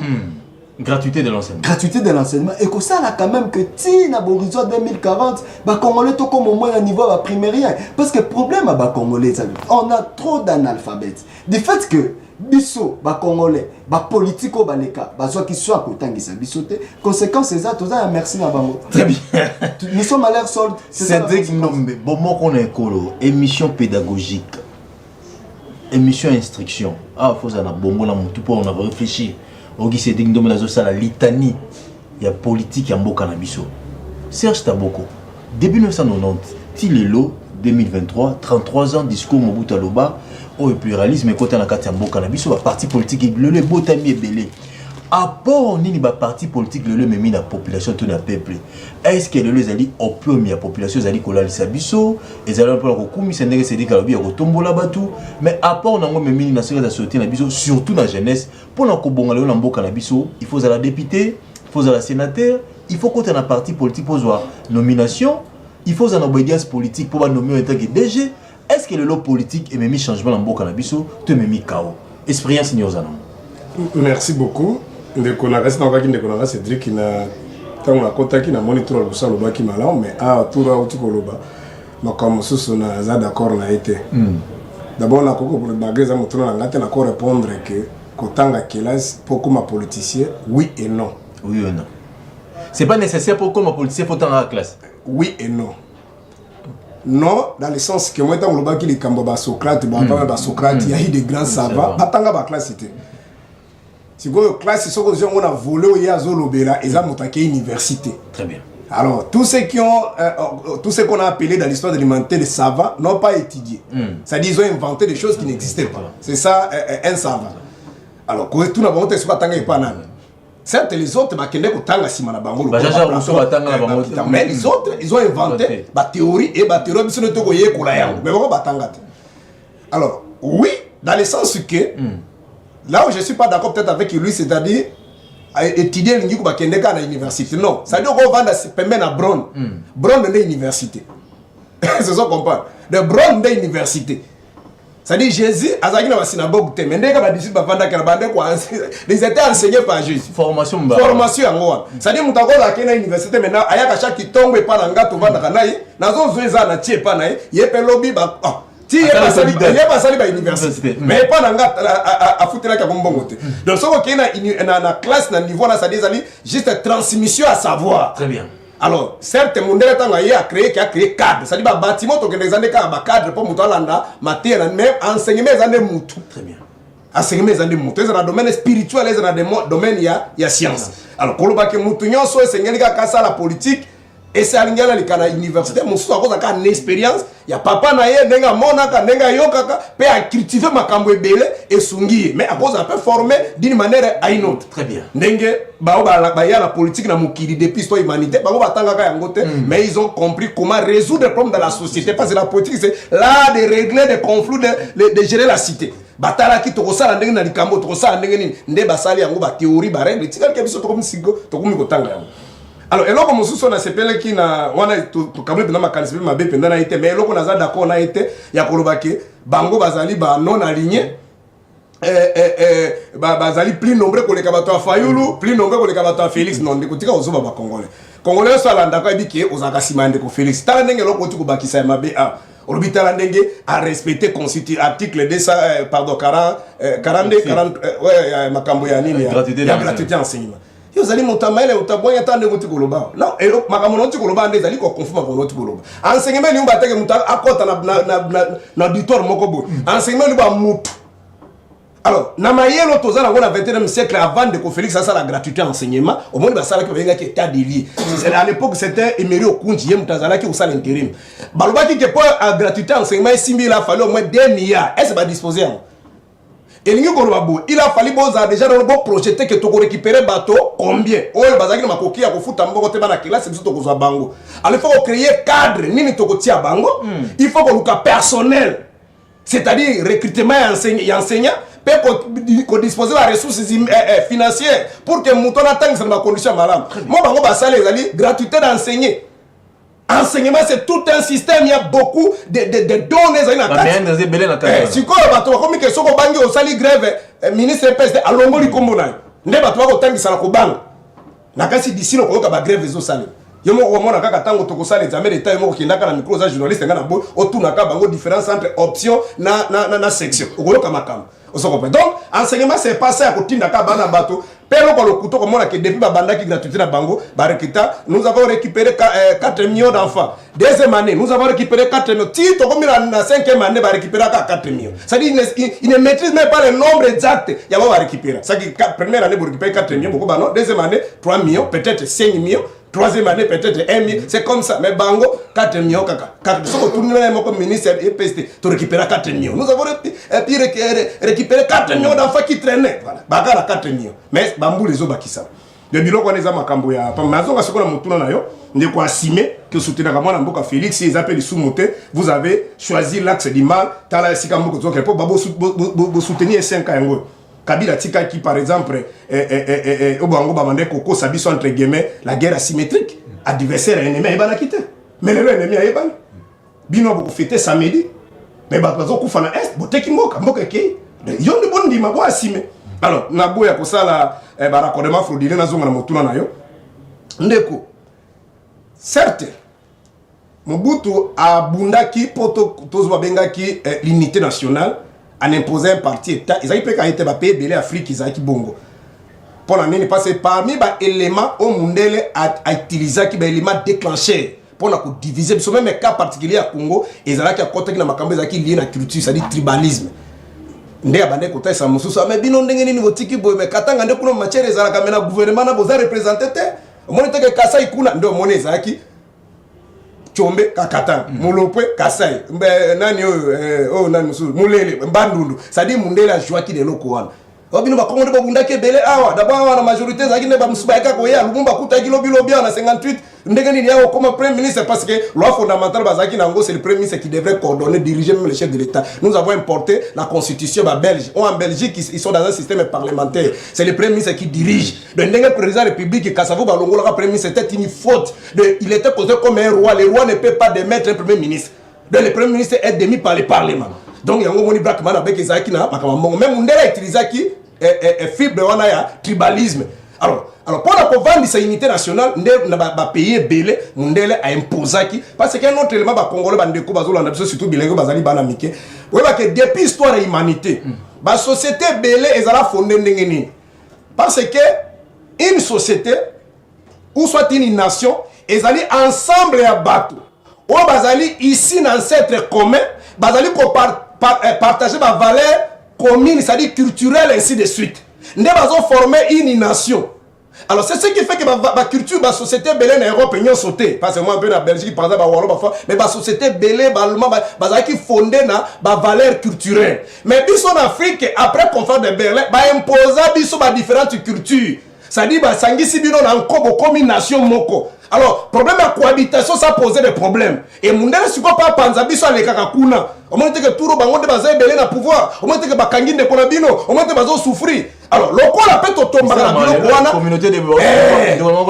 Gratuité de l'enseignement. Gratuité de l'enseignement. Et que ça, là, quand même, que si, na horizon 2040, bah, Congolais, tout comme au moins à niveau à primaire. Parce que le problème, bah, Congolais, on a trop d'analphabètes. Du fait que, biso, bah, Congolais, bah, politico, bah, les cas, bah, soit qu'ils soient à côté, ils sont bisotés. Conséquence, c'est ça, tout ça, merci, na bango. Très bien. Nous sommes à l'air solde. C'est dénommé. Bon, moi, qu'on est écolo, émission pédagogique, émission instruction. Ah, faut ça, na bongo, na moutou, on a réfléchi. Ogi c'est dingue dans la litanie il y a politique ya mboka na biso. Serge Taboko début 1990 Tilelo 2023 33 ans discours Mobutu Aloba au pluralisme côté na kati ya mboka na biso ba parti politique le botami ebele apport nini ba parti politique le memi na population tout na peuple. Est-ce que le zali opium ya population zali kolalisa biso ezali un peu ko kumisa ndenge c'est dit kalobi ya kotombola batu mais apport nango memi na série de société na biso surtout na jeunesse pour na ko bonga le na mboka na biso il faut za la député, il faut za la sénateur, il faut côté na parti politique pour voir nomination, il faut za na obédience politique pour ba nommer en tant que DG. Est-ce que le lot politique et memi changement na mboka na biso te memi chaos expérience ni ozana. Merci beaucoup. Ndeko na reste na ndeko na Cédric na tango na kota ki na monitor le solo ba ki malamu mais a toura uti koloba makambo susu na za d'accord na été. D'abord na koko pour bageza mutuna na ngate na ko répondre que kotanga classe pour comme politicien oui et non. Oui ou non. C'est pas nécessaire pour comme politicien faut tanga la classe. Oui et non. Non dans le sens que moi tango loba ki les kambo ba Socrate ba Socrate il y a eu des grands savants atanga ba classe c'était. Si vous avez classe, on a volé au Yazolobela et ça monté université. Très bien. Alors, tous ceux qu'on a appelé dans l'histoire de l'humanité les savants n'ont pas étudié. C'est-à-dire qu'ils ont inventé des choses qui n'existaient pas. C'est ça, un savant. Alors, quand tout le monde est pas certes, les autres, mais les autres, ils ont inventé la théorie et la théorie. Alors, oui, dans le sens que là où je ne suis pas d'accord peut-être avec lui, c'est-à-dire étudier l'unique à l'université. Non, c'est-à-dire qu'on va permettre à Bron. Bron est l'université. C'est ça qu'on parle. De Bron est l'université. C'est-à-dire Jésus, à la synagogue, mais ils étaient enseignés par Jésus. Formation. Formation en Goa. C'est-à-dire que nous avons l'université maintenant, il y a chaque qui tombe et pas dans le gâteau, nous avons il y a lobby. Si il y a pas ça l'université, mais pas dans à foutre la cabombote. Donc ce qu'on a na classe na niveau na ça des amis juste transmission à savoir. Très bien. Alors certes mon délai temps a créé cadre, ça dit ba bâtiment to que les années ka ba cadre pour muto landa matière même enseignement les années mutu. Très bien. Enseignement les années mutu, c'est dans domaine spirituel, les dans domaine ya science. Alors koloba ke mutu nyonso enseigner ka ça la politique. Et c'est à l'université, mon soeur a une expérience. Il y a papa naïe, nenga monaka, nenga yokaka, peut à cultiver ma cambo belé et sungi. Mais à cause un peu formé d'une manière à une autre. Très bien. Nengue, la politique na mukiri depuis l'histoire humanité, mais ils ont compris comment résoudre les problèmes de la société. Parce que la politique, c'est là de régler des conflits, de gérer la cité. Batala qui tokosala ndenge na likambo tokosala ndenge nini nde basali yango ba théorie ba règle tika kebiso tokomisigo tokomi kotanga yango. Alors, eloko mosusu na sepele ki na wana to kamwe pena makanisme mabe penda na été mais eloko naza d'accord na été ya kolobake bango bazali ba non aligné bazali plus nombreux koleka bato ya Fayulu plus nombreux koleka bato ya Félix non ndikotika ozoba ba congolais congolais so alanda ko ebiki ozaka simande ko Félix tala ndenge eloko tu ko bakisa mabe a olobitala ndenge a respecter constitution article 200 pardon 40 ouais makambo ya nini ya gratuité enseignement. Vous allez monter mail et vous t'abonnez tant de votre koloba. Non, et donc ma camarade koloba des allez qu'on confirme pour notre koloba. Enseignement nous battre que monter à côté na auditoire mokobo. Enseignement nous ba moutou. Alors, na mayelo tozana ngona 21e siècle avant de que Félix ça la gratuité enseignement, au moins ba sala que venga qui état délié. C'est à l'époque c'était Emery Okunji mutazala qui usala intérim. Baloba qui que pour gratuité enseignement 6000 a fallu au moins 2 milliards. Est-ce pas disposé? Il a fallu déjà dans le bon projeté que tu récupérer bateau combien. Oh, le bazaki na makoki ya kofuta mboko te bana classe biso to kozwa bango. Alors il faut créer cadre nini to kotia bango. Il faut que le personnel, c'est-à-dire recrutement et enseignant, peut disposer de la ressources financières pour que mouton atteigne dans la condition malade. Moi bango basale ezali gratuité d'enseigner. Enseignement, c'est tout un système. Il y a beaucoup de données. Si vous avez que soko bangi au sali grève, ministre PSD a longo li kombo na. Ne ba to ko tangi sala ko bang. Na kasi d'ici no ko ka grève zo sali. Yo mo ko mona kaka tango to ko sali examen d'état yo mo ki ndaka na micro za journaliste ngana bo otuna ka bango différence entre option na section. Ko ka makam. Donc, enseignement, c'est passé à côté de la bateau. Pero pour le couteau, comme on a que depuis Babanda qui gratuité dans Bango, Barekita, nous avons récupéré 4 millions d'enfants. Deuxième année, nous avons récupéré 4 millions. Tito, comme il a la 5e année, va récupérer 4 millions. C'est-à-dire il ne maîtrise même pas le nombre exact. Il va récupérer. C'est-à-dire première année, vous récupérez 4 millions. Deuxième année, 3 millions, peut-être 5 millions. Troisième année, peut-être 1 million. C'est comme ça. Mais Bango, 4 millions, caca. Si on tourne comme ministre et PST, tu récupères 4 millions. Nous avons récupéré 4 millions d'enfants qui traînaient. Voilà. Bagara 4 millions. Mais Bambou, les autres, qui savent. Le bureau qu'on est à Makamboya. Maison, ce qu'on a montré dans l'ayo, on est quoi assimé que soutenir à moi, Namboka Félix, ils appellent les sous-motés. Vous avez choisi l'axe du mal. Tala Sikambo, vous soutenir 5 ans. Kabila Tika qui par exemple Obango Bamande Koko Sabiso entre guillemets la guerre asymétrique adversaire ennemi et banakité mais le ennemi a ban bino beaucoup fêter samedi mais ba bazo kufana est boteki mboka ki yo ndi bondi mabo asime alors na boya ko sala ba raccordement frauduleux na zonga na motuna na yo ndeko certes Mobutu a bundaki poto tozo bengaki l'unité nationale en imposant un parti état ils ont pas été payer belé Afrique ils ont qui bongo pour l'année passée parmi les éléments au Mundele a utilisé qui les éléments déclencheurs pour la diviser sur même cas particulier à Congo ils ont qui à côté qui na makambo qui lié la culture c'est-à-dire tribalisme ndé abandé côté ça mususu mais bino ndenge ni botiki boy mais katanga ndé kuno matière ezala kamena gouvernement na boza représenter te monite que Kasai kuna ndo moneza qui Chombe kakata Molopwe Kasai nani nani musu mulele mbandundu ça dit mundele a joie qui de loko wana obino ba kongo de bunda ke bele awa d'abord la majorité za ki ne ba musuba ka ko ya lumumba kuta kilo bilo bien na 58 ndenge ni yao comme premier ministre parce que loi fondamentale bazaki nango c'est le premier ministre qui devrait coordonner diriger même le chef de l'état nous avons importé la constitution belge en Belgique ils sont dans un système parlementaire c'est le premier ministre qui dirige le ndenge président de la République Kassavou Balongo le premier ministre c'était une faute il était posé comme un roi le roi ne peut pas démettre un premier ministre donc le premier ministre est démis par le parlement donc yango moni blackman avec ezaki na makambo même ndela utiliser qui fibre wana ya tribalisme alors pour la vendre sa unité nationale ndé na ba payer belé mundele a imposer qui parce qu'un autre élément ba congolais bandeko bazolanda biso surtout bilingue bazali bana mike oui ba que depuis histoire de l'humanité ba société belé ezala fondée ndenge nini parce que une société ou soit une nation ezali ensemble ya bato ou bazali ici dans ancêtre commun bazali ko partager ma valeur commune c'est-à-dire culturelle ainsi de suite ndé bazo former une nation. Alors c'est ce qui fait que ma culture, ma société belé en Europe est sauté. Parce que moi un peu en Belgique par exemple, mais ma société belé, qui fondée na ma valeur culturelle. Mais biso en Afrique après conférence de Berlin, imposa biso ma différentes cultures. Ça dit sangisi bino na nkobo comme une nation moko. Alors problème de cohabitation ça posait des problèmes. Et mundele siko pas panza biso ale kakakuna. Au moins que tout le monde bazé belé na pouvoir. Au moins que bakangi de konabino, au moins que bazo souffrir. Alors le quoi la pète tomba na biloko wana communauté de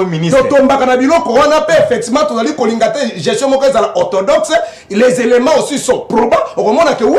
ministre tomba na biloko wana pe effectivement tozali kolingate gestion moko za orthodoxe les éléments aussi sont probants au moment que oui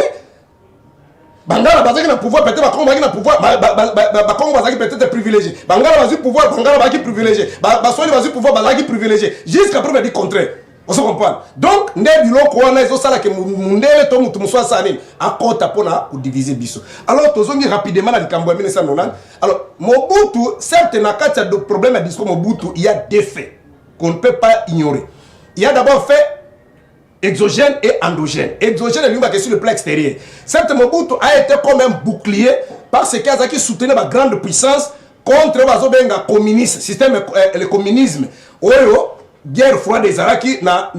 bangala bazaki na pouvoir peut-être ba kongo bazaki na pouvoir ba kongo bazaki peut-être privilégié bangala bazaki pouvoir bangala bazaki privilégié ba soli bazaki pouvoir bazaki privilégié jusqu'à preuve du contraire. On se comprend. Donc, ndé biloko wana ezo sala ke mundele to mutu muswa sanini akota pona ku diviser biso. Alors tozongi rapidement na likambo ya 1990. Alors Mobutu certes na kati de problème à discours Mobutu il y a des faits qu'on ne peut pas ignorer. Il y a d'abord fait exogène et endogène. Exogène est lui sur le plan extérieur. Certes Mobutu a été comme un bouclier parce qu'il a qui soutenait la grande puissance contre le communisme, système le communisme. Oyo guerre froide des Araki na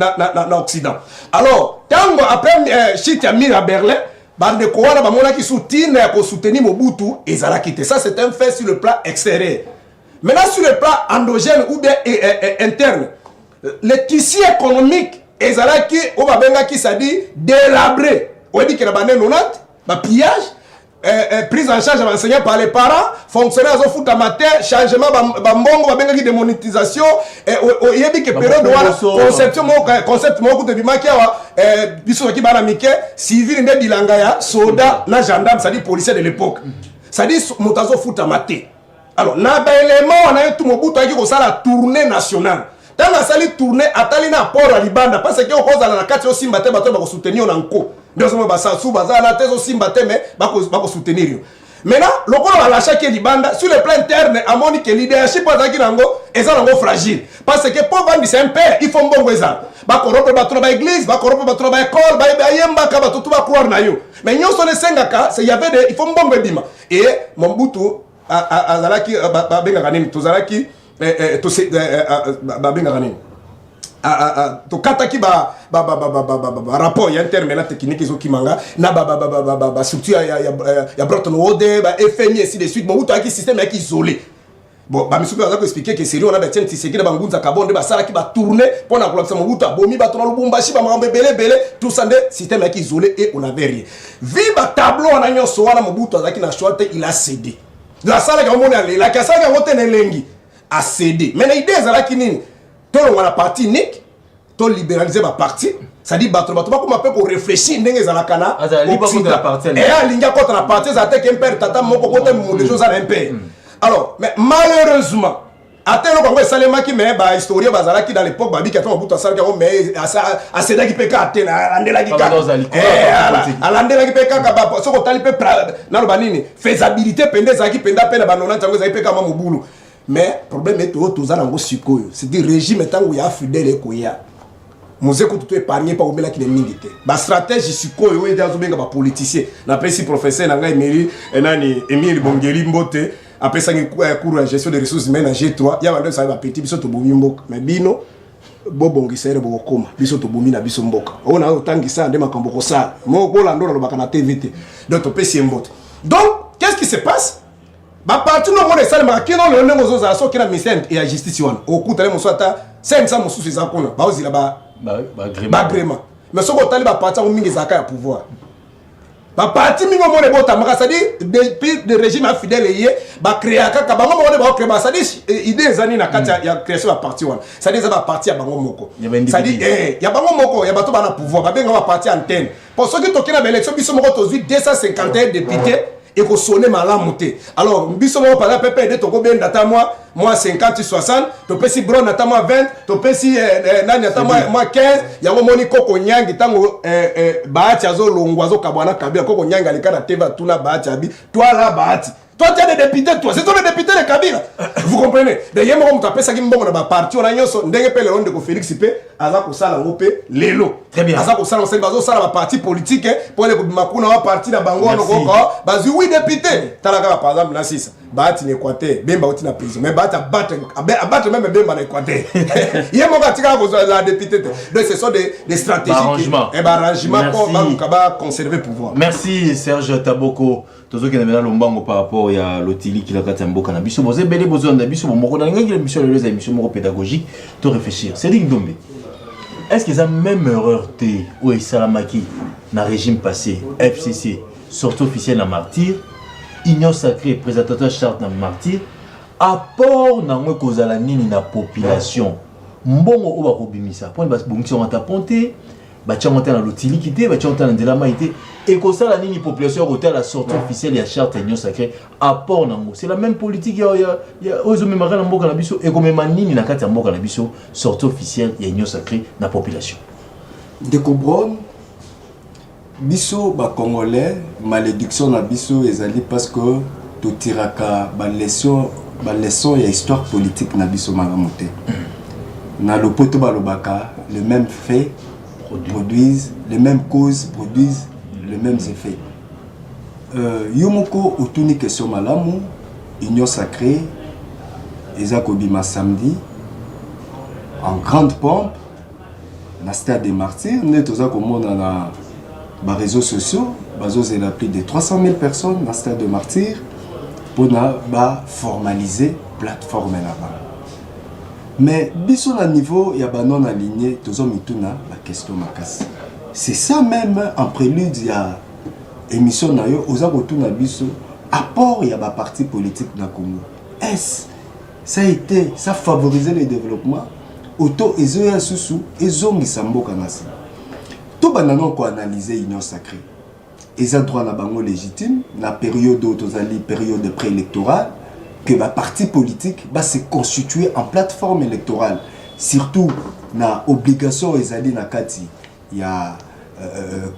Occident. Alors, tant après chute à Mir à Berlin, bande ko wana bamona ki soutien ya ko soutenir Mobutu ezalaki te. Ça c'est un fait sur le plan extérieur. Maintenant sur le plan endogène ou bien interne, le tissu économique ezalaki o babenga ki ça dit délabré. On dit que la bande 90 ba pillage, prise en charge enseignée par les parents, fonctionnaires au foot amateur, changement bambongo babenga ki démonétisation, il y a dit que période de concept moko de bimakia biso ki bana mike civil nde bilanga ya soda na gendarme, ça dit policier de l'époque. Ça dit motazo foot amateur. Alors na ba élément on a tout Mobutu qui ko sala tournée nationale. Dans la salle tournée atali na port à Libanda parce que on cause na kati o simba te bato ba ko soutenir on anko. Donc on va ça sous bazar la thèse o simba te mais ba ko soutenir. Maintenant lokolo ba lâcher que Libanda sur le plan interne amoni que leadership azaki nango eza nango fragile parce que pour vendre c'est un père il faut mbongo eza ba corrompre bato ba église ba corrompre bato ba école ba yemba ka bato tout ba croire na yo mais nyonso le sengaka c'est y avait des il faut mbongo bima et Mobutu azalaki babenga kanini tozalaki to se babenga kanini to kataki ba rapport ya interne la technique ezo kimanga na ba structure ya Bretton Woods ba FMI ainsi de suite Mobutu aki système ya isolé. Bon ba misuku azako expliquer que sérieux on a Etienne Tshisekedi ba ngunza kabonde ba sala ki ba tourner pour na kolapsa Mobutu abomi ba tona Lubumbashi ba mambe belé tout ça de système ya isolé et on avait rien. Vi ba tableau on a nyonso wana Mobutu azaki na choix il a cédé. La salle qui est là, la salle qui est lengi a cédé. Mais l'idée est là qui nini. Tout le monde a parti nique, tout libéraliser ma partie. Ça dit battre comme un peu pour réfléchir n'engage à la cana. La partie. Et à l'inga contre la partie, ça t'est qu'un père tata mon côté mon des choses à l'impère. Alors, mais malheureusement, attends le Congrès Salema qui met bah historien bazala qui dans l'époque babi qui a fait un bout à ça qui mais à céda qui peka atena andela qui alandela qui peka ka so ko tali pe na lo banini faisabilité pende za qui penda pena banona tango za peka ma mobulu mais problème est tout za nango sikoyo c'est dire régime tango ya fidèle ko ya muzeko tout épargné par obela qui ne mingite ba stratégie sikoyo we dazo benga ba politicien na pesi professeur na ngai Emile enani Emile Bongeli Mbote après ça cours de gestion des ressources humaines en G3 il y a un ça va petit biso to bomi mboka mais bino bobongisere bokoma biso to bomi na biso mboka on a otangisa nde makambo ko sala mo bolando na lobaka na TVT donc to pesi mbote donc qu'est-ce qui se passe ba parti no mone sala ma kino le ndongo zo za so kina ministère et la justice wana okutale musota 500 mususu za kuna ba ozila ba grément mais soko tali ba parti o mingi zaka ya pouvoir ba parti mingo mone bota maka ça dit de régime fidèle yé ba créer kaka bango mone ba créer ba ça dit idée zani na kati ya création ba parti wana ça dit ça ba parti ya bango moko ça dit ya bango moko ya bato bana pouvoir ba benga ba parti antenne pour ceux qui tokena ba élection biso moko tozui 251 députés et ko sonner malamu te alors biso moko par exemple PP de toko ben data moi 50 60 to pesi bron data moi 20 to pesi nani data moi 15 yango moni koko nyangi tango baati azo longwa zo kabwana kabia koko nyangi alikana teva tuna baati abi toi là baati toi tu es des députés toi c'est toi le député de Kabila vous comprenez de yemo ko mutapesa ça qui mbongo na ba parti on a nyoso ndenge pe le ronde ko Félix pe aza ko sala ngope lelo très bien aza ko sala on bazo sala ba parti politique pour les makuna wa parti na bango no ko bazu oui député talaka par exemple na sisa baati na Équateur bemba oti na prison mais baati abattre même bemba na Équateur yemo ka tika ko la député donc ce sont des stratégies et arrangement pour ba conserver pouvoir. Merci Serge Taboko tozo ki na mena lombango par rapport ya lotili ki la kati mboka na biso boze belé bozo na biso moko na ngi émission les émissions moko pédagogique to réfléchir c'est dit Ndombe est-ce que ça même erreur té ou Salamaki na régime passé FCC sortie officielle na martyr union sacrée présentateur charte na martyr apport na ngo kozala nini na population mbongo o ba kobimisa point bas bongisi on ta ponté ba tchangonta na lotili kité ba tchangonta na ndelama ité et que ça la ligne population côté la sortie officielle ya charte union sacrée apport nango c'est la même politique ya ozo memara na mboka na biso et comme manini na kati ya mboka na biso sortie officielle ya union sacrée na population de Cobron biso ba congolais malédiction na biso ezali parce que to tiraka ba leçon ya histoire politique na biso malamote na lopoto ba lobaka le même fait produisent les mêmes causes produisent les mêmes effets. Yomoko otuni question malamu union sacrée ezakobima samedi en grande pompe na stade des martyrs ne toza komona na ba réseaux sociaux il a plus de 300 000 personnes dans le stade de Martyr pour formaliser la plateforme là-bas. Mais biso na niveau ya banon aligné tozo mituna la question makasi. C'est ça même en prélude ya émission na yo oza kotuna biso apport ya ba parti politique na Congo. Est ça a été ça favoriser le développement auto ezoya susu ezongisa mboka nasi. To banano ko analyser union sacrée. Eza droit na bango légitime la période tozali période préélectorale que le parti politique va se constituer en plateforme électorale. Surtout, na obligation ezali na kati, il y a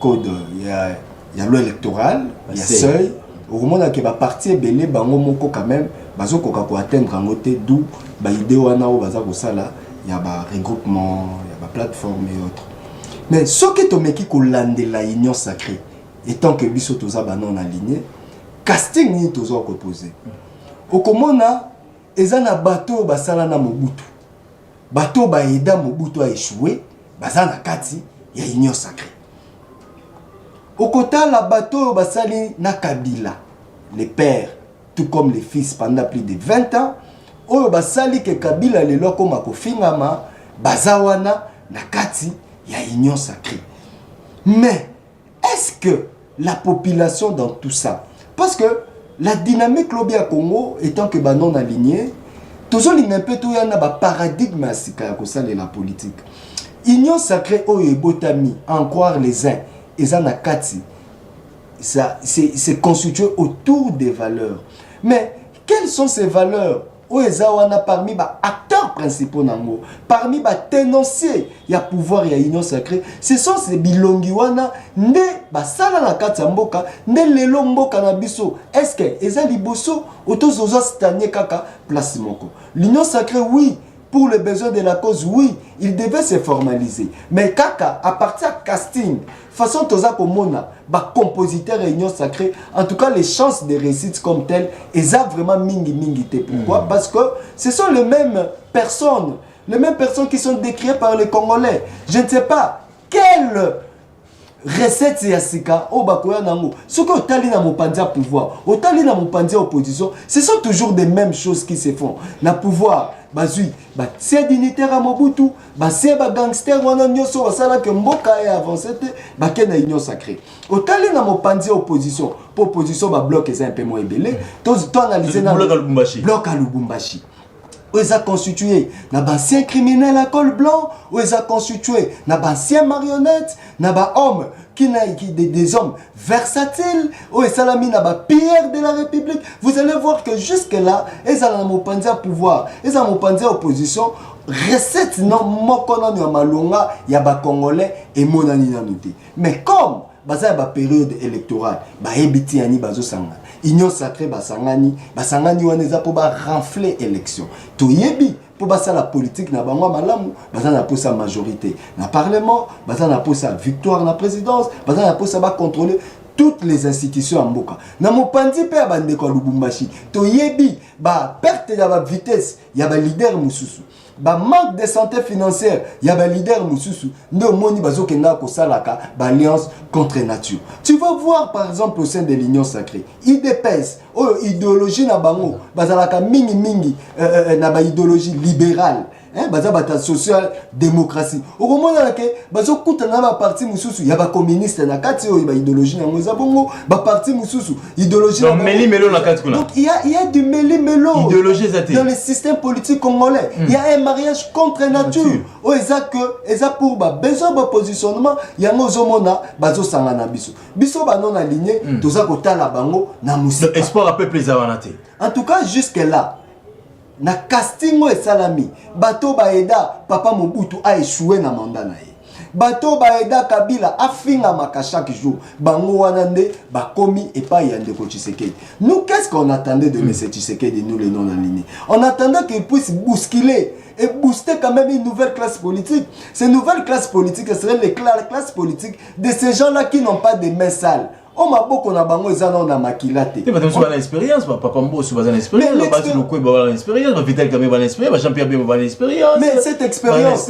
code, il y a loi électorale, il y a seuil. Au moment où le parti est belé, bango moko quand même, bazo koka ko atteindre en côté d'où ba idée wana o baza ko sala, il y a ba regroupement, il y a ba plateforme et autres. Mais ce qui to meki ko lande la union sacrée, étant que biso toza banon aligné, casting ni tozo ko poser. Okomona eza na bateau basala na Mobutu. Bateau baeda Mobutu a échoué, baza na kati ya union sacrée. Okota la bateau basali na Kabila, les pères tout comme les fils pendant plus de 20 ans, oyo basali ke Kabila lelo koma kofingama bazawana na kati ya union sacrée. Mais est-ce que la population dans tout ça, parce que la dynamique lobby à Congo étant que non aligné, toujours il n'y a pas tout un paradigme à la politique. Union sacrée au botami, en croire les uns et zanakati, ça c'est constitué autour des valeurs. Mais quelles sont ces valeurs? Parmi les acteurs principaux, parmi les ténonciers, il y a pouvoir, il y a union sacrée. Ce sont ces bilongiwana, ne basala na katamboka, ne lelo mboka na biso. Est-ce que eza liboso otozoza stanye kaka place moko? L'union sacrée, oui. Pour les besoins de la cause, oui, il devait se formaliser. Mais kaka, à partir de casting, façon toza komona, compositeur et union sacrée, en tout cas les chances de réussite comme telles, elles ont vraiment mingi. Pourquoi? Parce que ce sont les mêmes personnes qui sont décriées par les Congolais. Je ne sais pas quelle recette ya sika o bakoya nango ce que otali na mopandia pouvoir otali na mopandia opposition, ce sont toujours des mêmes choses qui se font na pouvoir. Bazui ba c'est dignitaire à Mobutu ba c'est ba gangster wana nyoso wasala ke mboka ya avancé te ba kena union sacrée otali na mopandia opposition pour opposition ba bloc est un peu moins belé to analyser na bloc à Lubumbashi. Où ils ont constitué d'anciens criminels à col blanc, où ils ont constitué d'anciens marionnettes, hommes des hommes versatiles, où ils ont mis pierre de la République. Vous allez voir que jusque-là, ils ont un pouvoir, ils ont une opposition. Recette non mokona ni malonga ya ba congolais et monani na noté. Mais comme baza ba période électorale, ba ebiti ani bazo sanga. Union sacrée basangani waneza pour ba renfler élection. To yebi pour basa la politique na bango malamu, baza na posa majorité na parlement, baza na posa victoire na présidence, baza na posa ba contrôler toutes les institutions en Mboka. Na mopandi pe abande ko Lubumbashi. To yebi ba perte ya ba vitesse, ya ba leader mususu. Ba manque de santé financière, il y a un leader Moussousou, ne moni bazo kenda ko salaka, ba alliance contre nature. Tu vas voir par exemple au sein de l'union sacrée, IDPS, idéologie na bango, bazalaka mingi na ba idéologie libérale. Bazabata social démocratie. Au moment où bazo kuta na ba parti mususu ya ba communiste na kati o ba idéologie na ngoza bongo ba parti mususu idéologie donc meli melo na kati kuna. Donc il y a du meli melo idéologie zati dans le système politique congolais. Il y a un mariage contre nature. O eza pour ba besoin ba positionnement ya ngozomona bazo sanga na biso. Biso ba non aligné toza kotala bango na musika. Espoir à peuple zawanate. En tout cas jusque là na casting et salami bato baeda papa Mobutu a échoué na mandat na ye bato baeda Kabila a finga maka chaque jour bango wana nde bakomi et pas yande ko Tshisekedi. Nous qu'est-ce qu'on attendait de M. Tshisekedi, nous les non alignés? On attendait qu'il puisse bousculer et booster quand même une nouvelle classe politique. Ces nouvelles classes politiques, ce seraient les classes politiques de ces gens-là qui n'ont pas de mains sales. On m'a beaucoup na bango ezana na makilate. Tu vas avoir l'expérience, papa Mbo sur bazan expérience, basi lokwe ba avoir l'expérience, ba Vital Kamé ba l'expérience, ba Jean-Pierre Bemba ba l'expérience. Mais cette expérience,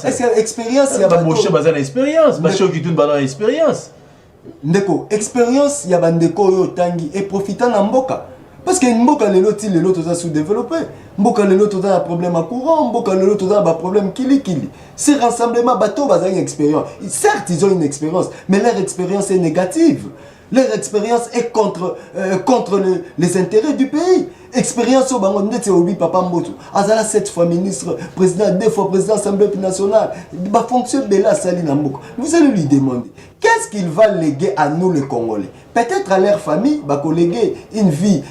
est-ce que l'expérience il y a ba Boucher bazan expérience, ba Chokitoun ba l'expérience. ndeko expérience ya bandeko yo tangi et profitant na mboka parce que mboka lelo ti lelo toza sous-développé mboka lelo toza na problème à courant mboka lelo toza na problème kili ces rassemblements bateau bazali une expérience certes ils ont une expérience mais leur expérience est négative leur expérience est contre les intérêts du pays expérience au bango ndete obi papa mboto azala 7 fois ministre président 2 fois président assemblée nationale ba fonction bela sali na mboka vous allez lui demander qu'est-ce qu'il va léguer à nous les Congolais peut-être à leur famille ba léguer une vie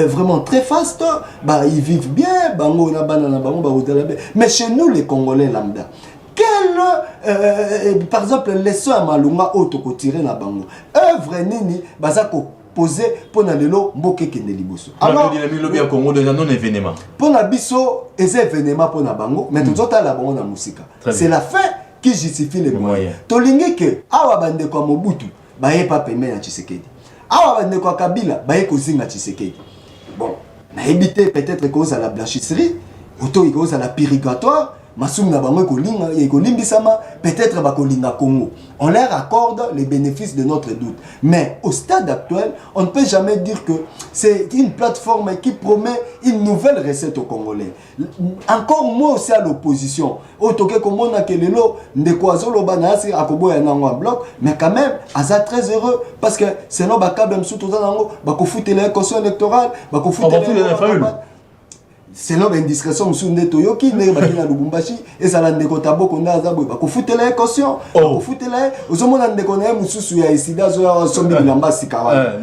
vraiment très faste bah ils vivent bien bango na bana na bango ba hôtel mais chez nous les Congolais lambda par exemple leçon à Malunga auto ko tirer na bango œuvre nini bazako posé pour na lelo mboke kende liboso alors dynamique lobby à Congo déjà non événement pour na biso eza événement pour na bango mais tout la bango na musika c'est la fin qui justifie les moyens tolingi que awa bande kwa Mobutu baye pa pembe na Tshisekedi awa bande kwa Kabila baye kozinga Tshisekedi bon na éviter peut-être cause à la blanchisserie auto cause à la purgatoire Masum na bango ekolimbisama peut-être bakolinga Congo. On leur accorde les bénéfices de notre doute. Mais au stade actuel, on ne peut jamais dire que c'est une plateforme qui promet une nouvelle recette aux Congolais. Encore moins aussi à l'opposition. Otoke komona kelelo ndeko azolo banasi akobo ya nango bloc, mais quand même aza très heureux parce que sinon bakabem sutoza nango bakofutela la caution électorale, bakofutela selon l'indiscrétion de Toyoki, ne bakina Lubumbashi et ça l'a ndekotabo konda azabo bakofutela la caution bakofutela ozomona ndekona mususu ya isida zo sombi bilamba sikawa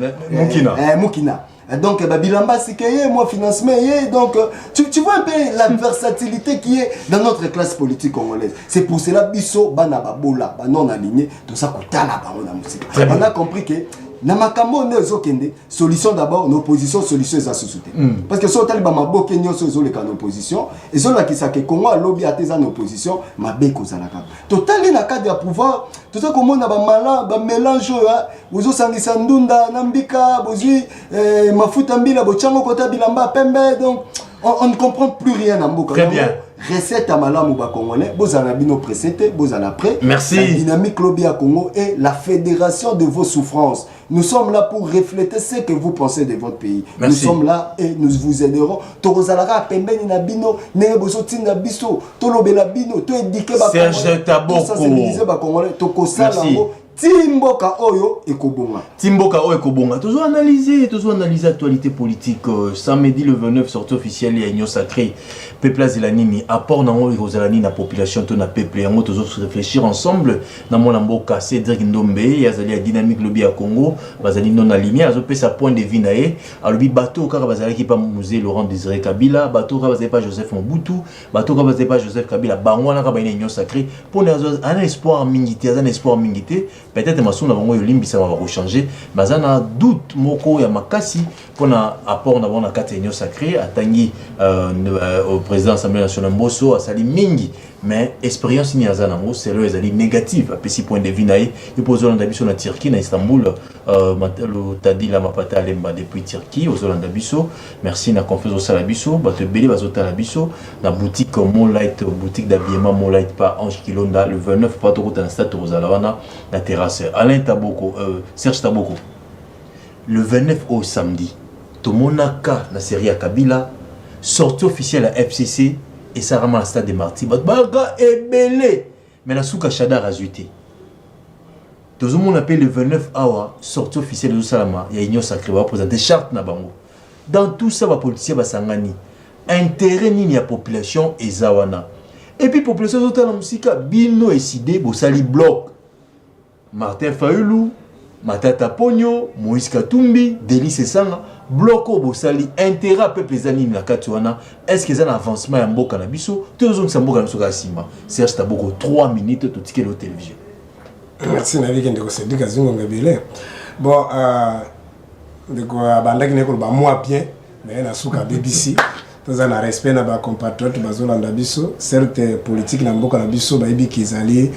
mukina donc bilamba sikeye moi financement donc tu vois un peu la versatilité qui est dans notre classe politique congolaise. C'est pour cela biso bana babola non aligné tout ça kutana bango na musika. On a compris que na makambo ne ezokende solution d'abord l'opposition solution eza sous-souté parce que so taliba maboke nyonso ezoleka na opposition ezolakisa ke Congo alobi ateza na opposition mabe kozalaka totali na cadre ya pouvoir toza komona ba mala ba mélange ozo sangisa ndunda na mbika bozui mafuta mbila bochango kota bilamba pembe donc on ne comprend plus rien en mboka. Très bien. Recette à Malamu Congolais, Bozana Bino précédé, Bozana prêt. Merci. La dynamique lobby à Congo et la fédération de vos souffrances. Nous sommes là pour refléter ce que vous pensez de votre pays. Merci. Nous sommes là et nous vous aiderons. Torozalara Pembeni na Bino, Nebozoti na Biso, Tolobela Bino, to éduquer ba Congolais. Serge Taboko. Sensibiliser ba Congolais, Tokosala ngo. Timboka Oyo Ekobonga. Timboka Oyo Ekobonga. Toujours analyser l'actualité politique. Samedi le 29, sortie officielle, il y a Union Sacrée. Peuple Azelanini, apport dans Rosalani, la population, ton peuple, et on toujours réfléchir ensemble. Dans mon Lamboka, Cédric Ndombe, il y a la dynamique lobby à Congo, Bazali non aligné, à zopé sa point de vue naé. Alors, bateau, car Bazali qui pas musée Laurent Désiré Kabila, bateau, car Bazali pas Joseph Mobutu, bateau, car Bazali pas Joseph Kabila, Bangwana, car Bazali Union Sacrée. Pour un espoir mingité, un espoir mingité. Peut-être que Massouna va limbi ça va changer mais on a doute moko ya makasi pour na apport na bona kata Union Sacrée atangi au président de l'Assemblée nationale Mbosso a sali mingi mais expérience ni azana mo c'est le ezali négative à petit point de vue naï il pose dans biso na Turquie na Istanbul matelo tadi la mapata lemba depuis Turquie aux Hollandais biso merci na confiance au salabiso ba te belé bazota la biso na boutique Monlight boutique d'habillement Monlight pas Ange Kilonda le 29 pas trop dans stade Rosalawana la terrasse Alain Taboko Serge Taboko le 29 au samedi tout monaka la série à Kabila sortie officielle à FCC et ça rama à stade de Marty baga est belé mais la souka chada razuté tout le monde appelle le 29 awa sortie officielle de Salama il y a Union Sacrée va présenter charte na bango dans tout ça va politicien va sangani intérêt ni la population et zawana et puis population zota na musika bino décidé bo sali bloc Martin Fayulu Matata Pogno Moïse Katumbi Délice Sanga bloco bosali intérêt peuple zanini na katuana est-ce que ça un avancement ya mboka na biso toujours que mboka na biso ka sima Serge Taboko 3 minutes tout ticket la télévision. Merci Navi Ndeko Cédric Azungo Ngabele. Bon ndeko bandaki neko ba moi bien mais na suka BBC tous en respect na ba compatriotes bazolanda biso certes politique na mboka na biso ba ibi kizali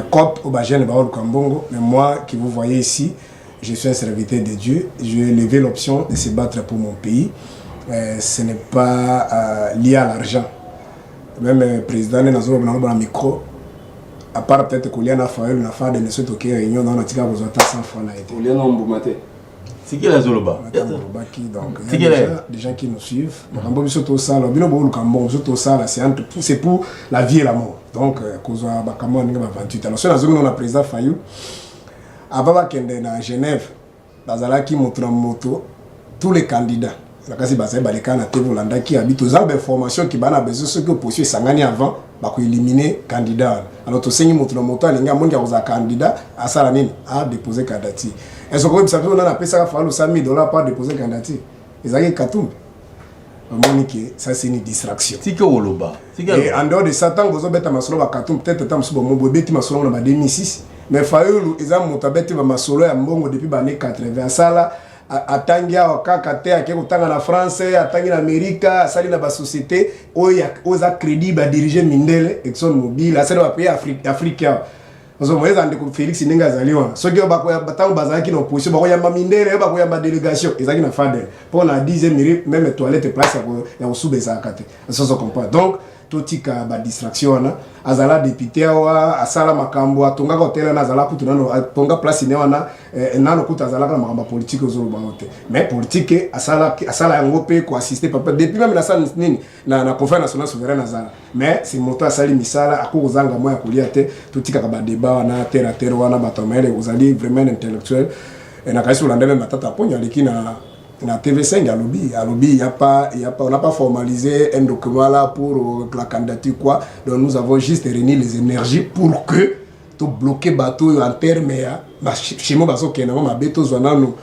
COP au Bajene Baol Kambongo, mais moi qui vous voyez ici, je suis un serviteur de Dieu. Je vais lever l'option de se battre pour mon pays. Ce n'est pas lié à l'argent. Même le président de Nazo dans le micro, à part peut-être qu'on y a un affaire na fa de ne toquer réunion dans notre cas vous êtes 100 fois na été on y a un boumate c'est qui la Zoloba donc il y a des gens qui nous suivent on va biso to ça bino bo lu kambo biso to ça c'est pour la vie et la mort donc kozwa ba kambo ninga ba 28 alors sur la zone on a président Fayou avant ba kende na Genève bazala qui montre moto tous les candidats la kasi bazay baleka na TV Holanda qui habite aux informations qui bana besoin ceux que poursuivre sangani avant ba ko éliminer candidat alors to sengi montre moto alinga mongi akoza candidat asala nini a déposer candidature est-ce que vous savez on a payé ça fallu $100,000 pour déposer candidature ezaki katumbi Monique, ça c'est une distraction. C'est Oloba. Et en dehors de ça, tant que vous avez masolo bakatum peut-être tant que vous avez beti masolo en 2006, mais Fayulu ils ont monté beti masolo ya mbongo depuis l'année 80. Ça là, atangia wakakate akekutanga na France, atangi na Amerika, sali na ba société, oza crédible à diriger Mindele, Exxon Mobil, à celle pays africain. Nous avons dit Félix Ninga Zaliwa. Ceux qui ont battu Bazaki dans position, ils ont mindé, ils ont délégation. Ils ont fait pour la 10e minute, même les toilettes place, il y a sous des actes. Ça se comprend. Donc, tout ce qui est distraction, Azala député, Asala Makambo, Tonga Hotel, Azala Kutunano, Tonga place, Nano Kut Azala, la politique aux autres. Mais politique, Asala Ngopé, quoi assister, depuis même la salle, la conférence nationale souveraine Azala. Mais c'est mon toit Sali Misala, à cause d'Anga, moi, à Kouliate, tout ce qui est débat, terre à terre, batomel, vous allez vraiment intellectuel. Et na kaisi Hollandais même tata ponya leki na TV5 à lobby il y a pas on n'a pas formalisé un document là pour la candidature quoi. Donc nous avons juste réuni les énergies pour que tout bloquer bateau en terme ya chez moi baso kenamo mabeto zonano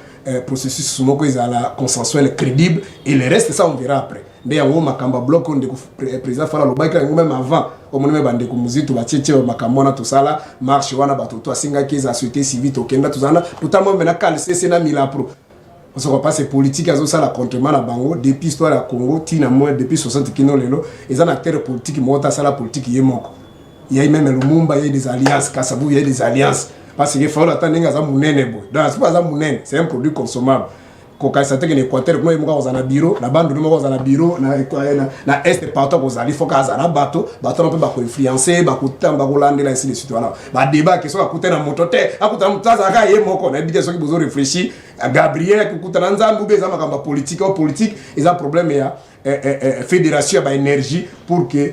processus moko ezala consensuel crédible et le reste ça on verra après. Mais en gros makamba bloc on de président Fala Lobaki même avant au moment bande ko muzito batietie makamona tout ça là marche wana bato to asinga kiza société civile to kenda tout ça là tout à moment na calcé c'est na mila pro on se repasse politique azo ça la contrement na bango depuis histoire ya Congo tina moins depuis 60 kino lelo et un acteur politique mota ça la politique yemoko il y a même Lumumba il y a des alliances Kasavu il y a des alliances parce que faut attendre nga za munene boy donc c'est pas za munene c'est un produit consommable koka sateke ni Équateur moi mo za na bureau na bande mo za na bureau na est partout ko zali faut ka za na bato on peut ba ko influencer ba ko tamba ko landela ainsi de suite voilà ba débat que so akuta na motote akuta mutaza ka ye moko na bidé so ki besoin réfléchir Gabriel akuta na nzambu beza makamba politique ils ont problème ya fédération ba énergie pour que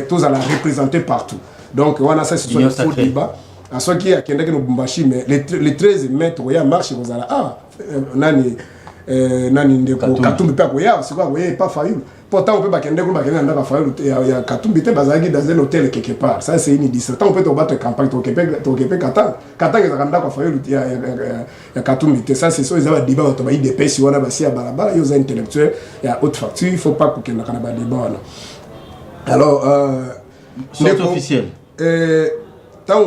tous alla représenter partout donc voilà ça c'est un faux débat à ceux qui a kende que no Bumbashi mais les 13 mai to ya marche ko zala nani ndeko Katumbi pe koya c'est quoi voyez pas Fayulu pourtant on peut bakende ko bakende ndaka Fayulu ya Katumbi te bazaki dans un hôtel quelque part ça c'est une distraction on peut te battre campagne to Québec Katanga za ndaka Fayulu ya Katumbi te ça c'est ça ils ont débat to ba IDP si wana basi ya balabala yo za intellectuel ya haute facture il faut pas ko kenda kana ba débat wana alors c'est officiel tant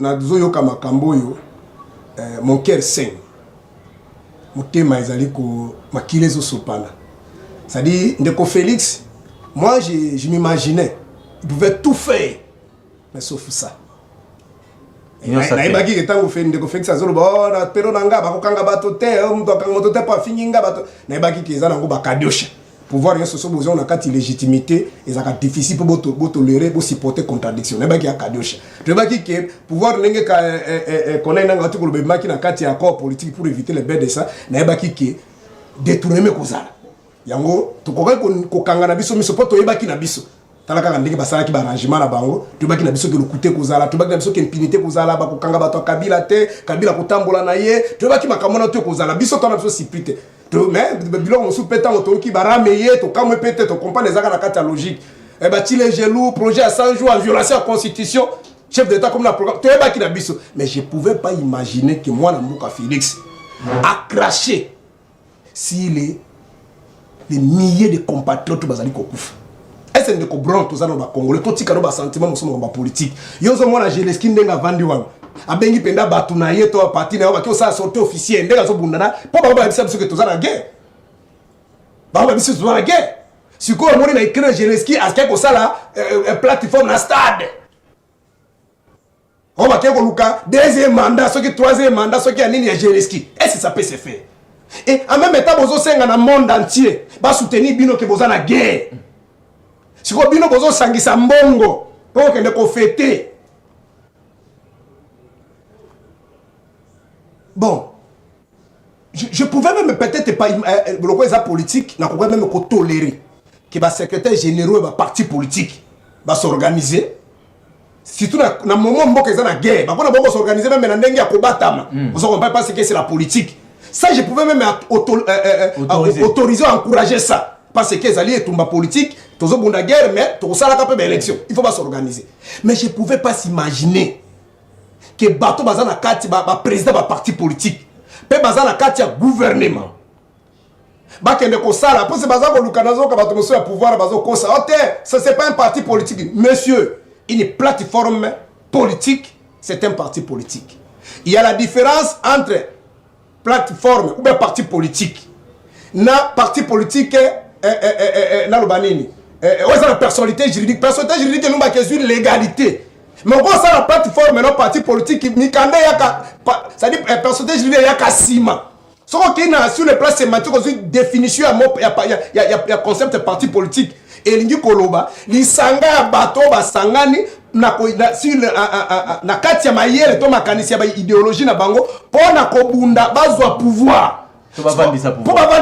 na zoyo kama kamboyo mon cœur saigne motema ezali ko makilezo sopana c'est-à-dire ndeko Félix moi je m'imaginais il pouvait tout faire mais sauf ça na ibaki ke tango fe ndeko Félix azolo ba pero nanga ba kokanga bato te mto kanga moto te pa fininga bato na ibaki ke ezana ngo ba kadiocha pouvoir yeso so besoin na kati légitimité ezaka difficile pour tolérer pour supporter contradiction na ibaki ya kadiocha to ibaki ke pouvoir nenge ka connaître nanga tu ko be maki na kati ya corps politique pour éviter les bêtes de ça na ibaki ke détourner kozala yango to ko kanga na biso miso poto ibaki na biso talaka ndenge basala ki ba arrangement na bango to ibaki na biso ke lokuté kozala to ibaki na biso ke impunité kozala ba ko kanga bato Kabila te Kabila kotambola na ye to ibaki makamona to kozala biso to na biso sipite mais biloko mosusu mpe ntango toyoki barame ye tokamwe mpe te tocomprendre ezaka na kati ya logique bati les gelou projet à 100 jours en violation ya constitution chef d'état comme na programme toyebaki na biso mais je pouvais pas imaginer que moi na mboka Félix a craché si les milliers de compatriotes bazali kokufa est-ce que ko bron tozana ba congolais to tika no ba sentiment mosusu ba politique yozo mwana Jeleskin ndenga vandi wangu abengi penda batu na ye to parti na ba ki osa sortie officiel ndenga zo bundana po ba bisa biso ke tozana guerre ba biso tozana guerre siko moni na écran Jeleskin aske ko sala plateforme na stade on va ko luka deuxième mandat ce qui troisième mandat ce qui a nini ya Jeleskin est-ce que ça peut se faire et en même temps bozo senga na monde entier ba soutenir bino ke bozana guerre siko bino bozo sangisa mbongo po ke ndeko fêter bon, je pouvais même peut-être pas le politique, je pouvais même tolérer que les secrétaires généraux et les partis politiques va s'organiser. Surtout dans le moment où ils sont en guerre, ils vont s'organiser même dans le monde. Vous ne comprenez pas ce que c'est la politique. Ça, je pouvais même autoriser, encourager ça. Parce que les alliés sont en politique, ils sont en guerre, mais ils sont en élection. Il ne faut pas s'organiser. Mais je ne pouvais pas s'imaginer que le bateau le président du parti politique, le gouvernement. Ça, c'est pas un parti politique. Monsieur, une plateforme politique, c'est un parti politique. Il y a la différence entre plateforme ou bien parti politique. Na parti politique, na l'obanini. La personnalité juridique. Personnalité juridique, nous avons une légalité. Mais on voit ça la plateforme, non parti politique, c'est-à-dire personnalité juridique, il y a qu'à ciment. Ce qui est sur le plan sémantique, il y a une définition, il y a un concept de parti politique. Et il y a Koloba, il y a un bateau, il y a un katia mayele, il y a une idéologie, pour un pouvoir. Pour vendre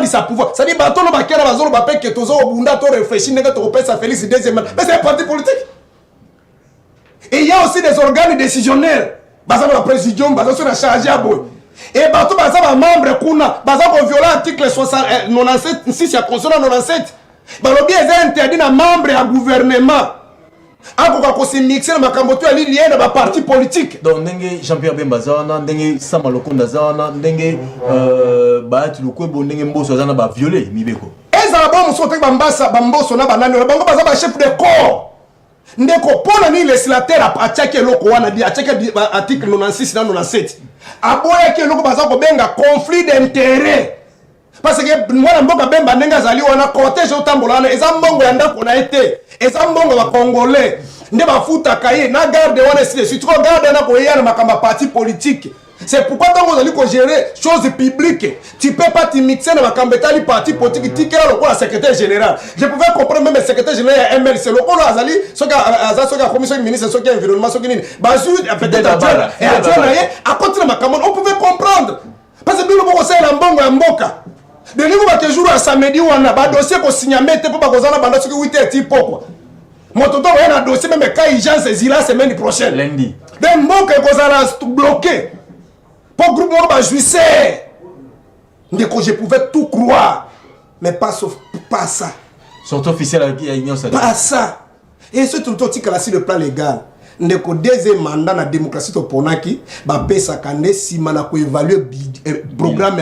sa pouvoir. C'est-à-dire, bateau, il y a un bateau qui est au Bunda, tu réfléchis, tu repères Félix deuxième. Mais c'est un parti politique. Et il y a aussi des organes décisionnels. Basé sur la présidium, basé sur la charge à boy. Et bateau, basé sur les membres, basé sur violer l'article 97, si c'est la Constitution 97. Balobi est interdit à membre et à gouvernement. Ako se mixer na makamboto ali lié na ba parti politique. Donc ndenge Jean-Pierre Bemba zana, ndenge Sama Lokonda zana, ndenge ba tu lokwebo ndenge mboso zana ba violer mibeko. Ezala ba musote bambasa bamboso na banani bango baza ba chef de corps. Ndeko pona ni législateur attaquer loko wana di attaquer article 96 na 97. Aboya ke loko baza ko benga conflit d'intérêt. Parce que moi mboka Bemba ndenga zali wana cortège otambolana eza mbongo ya ndako na été eza mbongo ba congolais nde ba futa kaye na garde wana si tu regardes na ko yana makamba parti politique. C'est pourquoi tant que vous allez gérer choses publiques, tu ne peux pas te mixer dans le parti politique, tu es le secrétaire général. Je pouvais comprendre même le secrétaire général MLC, le rôle Azali, ce qui a la commission ministre, ce qui a l'environnement, ce qui est peut-être à côté de ma caméra, on pouvait comprendre. Parce que nous avons un bon mboka. De nous, on jour à samedi, on a un dossier pour signer, pour pas qu'on a un dossier qui est type pourquoi. Mon tonton, on a un dossier, même quand il gère ses îles la semaine prochaine. Lundi. De mboka, qu'on a bloqué. Pour le groupe, on jouissait. Je pouvais tout croire. Mais pas ça. Surtout officiel, pas ça. Et ce tout le sur le plan légal. Ndeko deuxième mandat na démocratie toponaki ba pesa kande si mana ko évaluer programme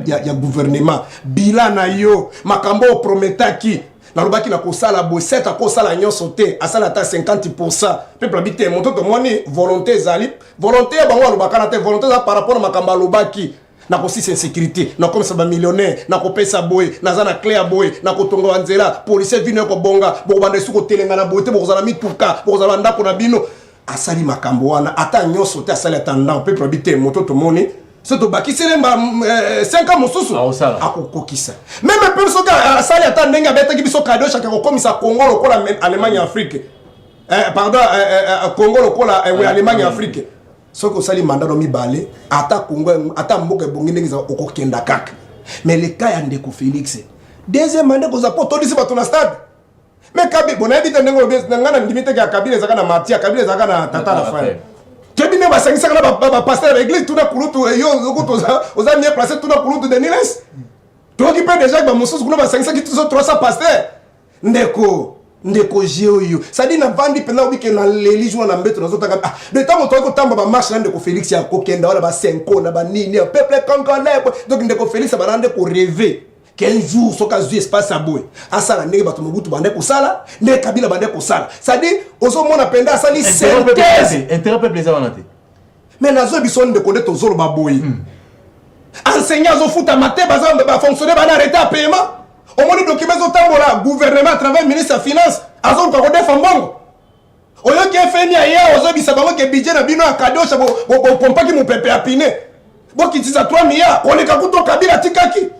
ya gouvernement bilan na yo makambo prometaki na lobaki na kosala bo 7 akosala nyonso te asala ta 50% peuple habité monto moni volonté zali volonté bango lobaka na te volonté za par rapport à makambo lobaki na ko sisi sécurité na comme ça ba millionnaire na ko pesa boy na za na clé boy na ko tongo wanzela policier vino ko bonga bo bande suko telenga na bote bo kozala mituka bo kozala ndako na bino asali makambo wana ata nyonso te asali atanda peuple habité monto to moni c'est to baki selemba 5 ans mosusu akokokisa même peu soka asali ata ndenga betaki biso cadeau chaka ko komisa Congo lokola Allemagne Afrique pardon Congo lokola Allemagne Afrique soko sali mandat no mibale ata Congo ata mboka bongi ndengiza okokenda kaka mais le cas ya ndeko Félix deuxième mandat ko za potolisi bato na stade mais Kabila bon habite ndengo ngana ndimite ka Kabila zaka na Matia Kabila zaka na Tata Rafael Kabila basangisa kana ba pasteur église tuna kulutu yo zokotoza oza mieux placé tuna kulutu de Niles to qui peut déjà ba mususu kuna basangisa ki tuzo 300 pasteur ndeko jeo ça dit na vandi pena ubike na leli na mbeto na zotaka de temps to ko tamba ba marche na ndeko Félix ya kokenda wala ba 5 na ba nini peuple congolais donc ndeko Félix ba rande ko rêver qu'un jour so ka zu espace à boy asala ndenge bato mobutu bande ko sala ne Kabila bande ko sala ça dit ozo mona penda asali synthèse intérêt peuple les avantage mais nazo bison de connaître aux ba boy enseignants zo futa maté ba fonctionner ba arrêter à paiement au moins les documents zo tambola gouvernement à travers ministre des finances azo ko défendre mbongo oyo ki feni aya ozo bisa bango ke budget na bino akado cha bo pompa ki mu pepe apine bo ki tisa 3 milliards on est ka kuto Kabila tikaki.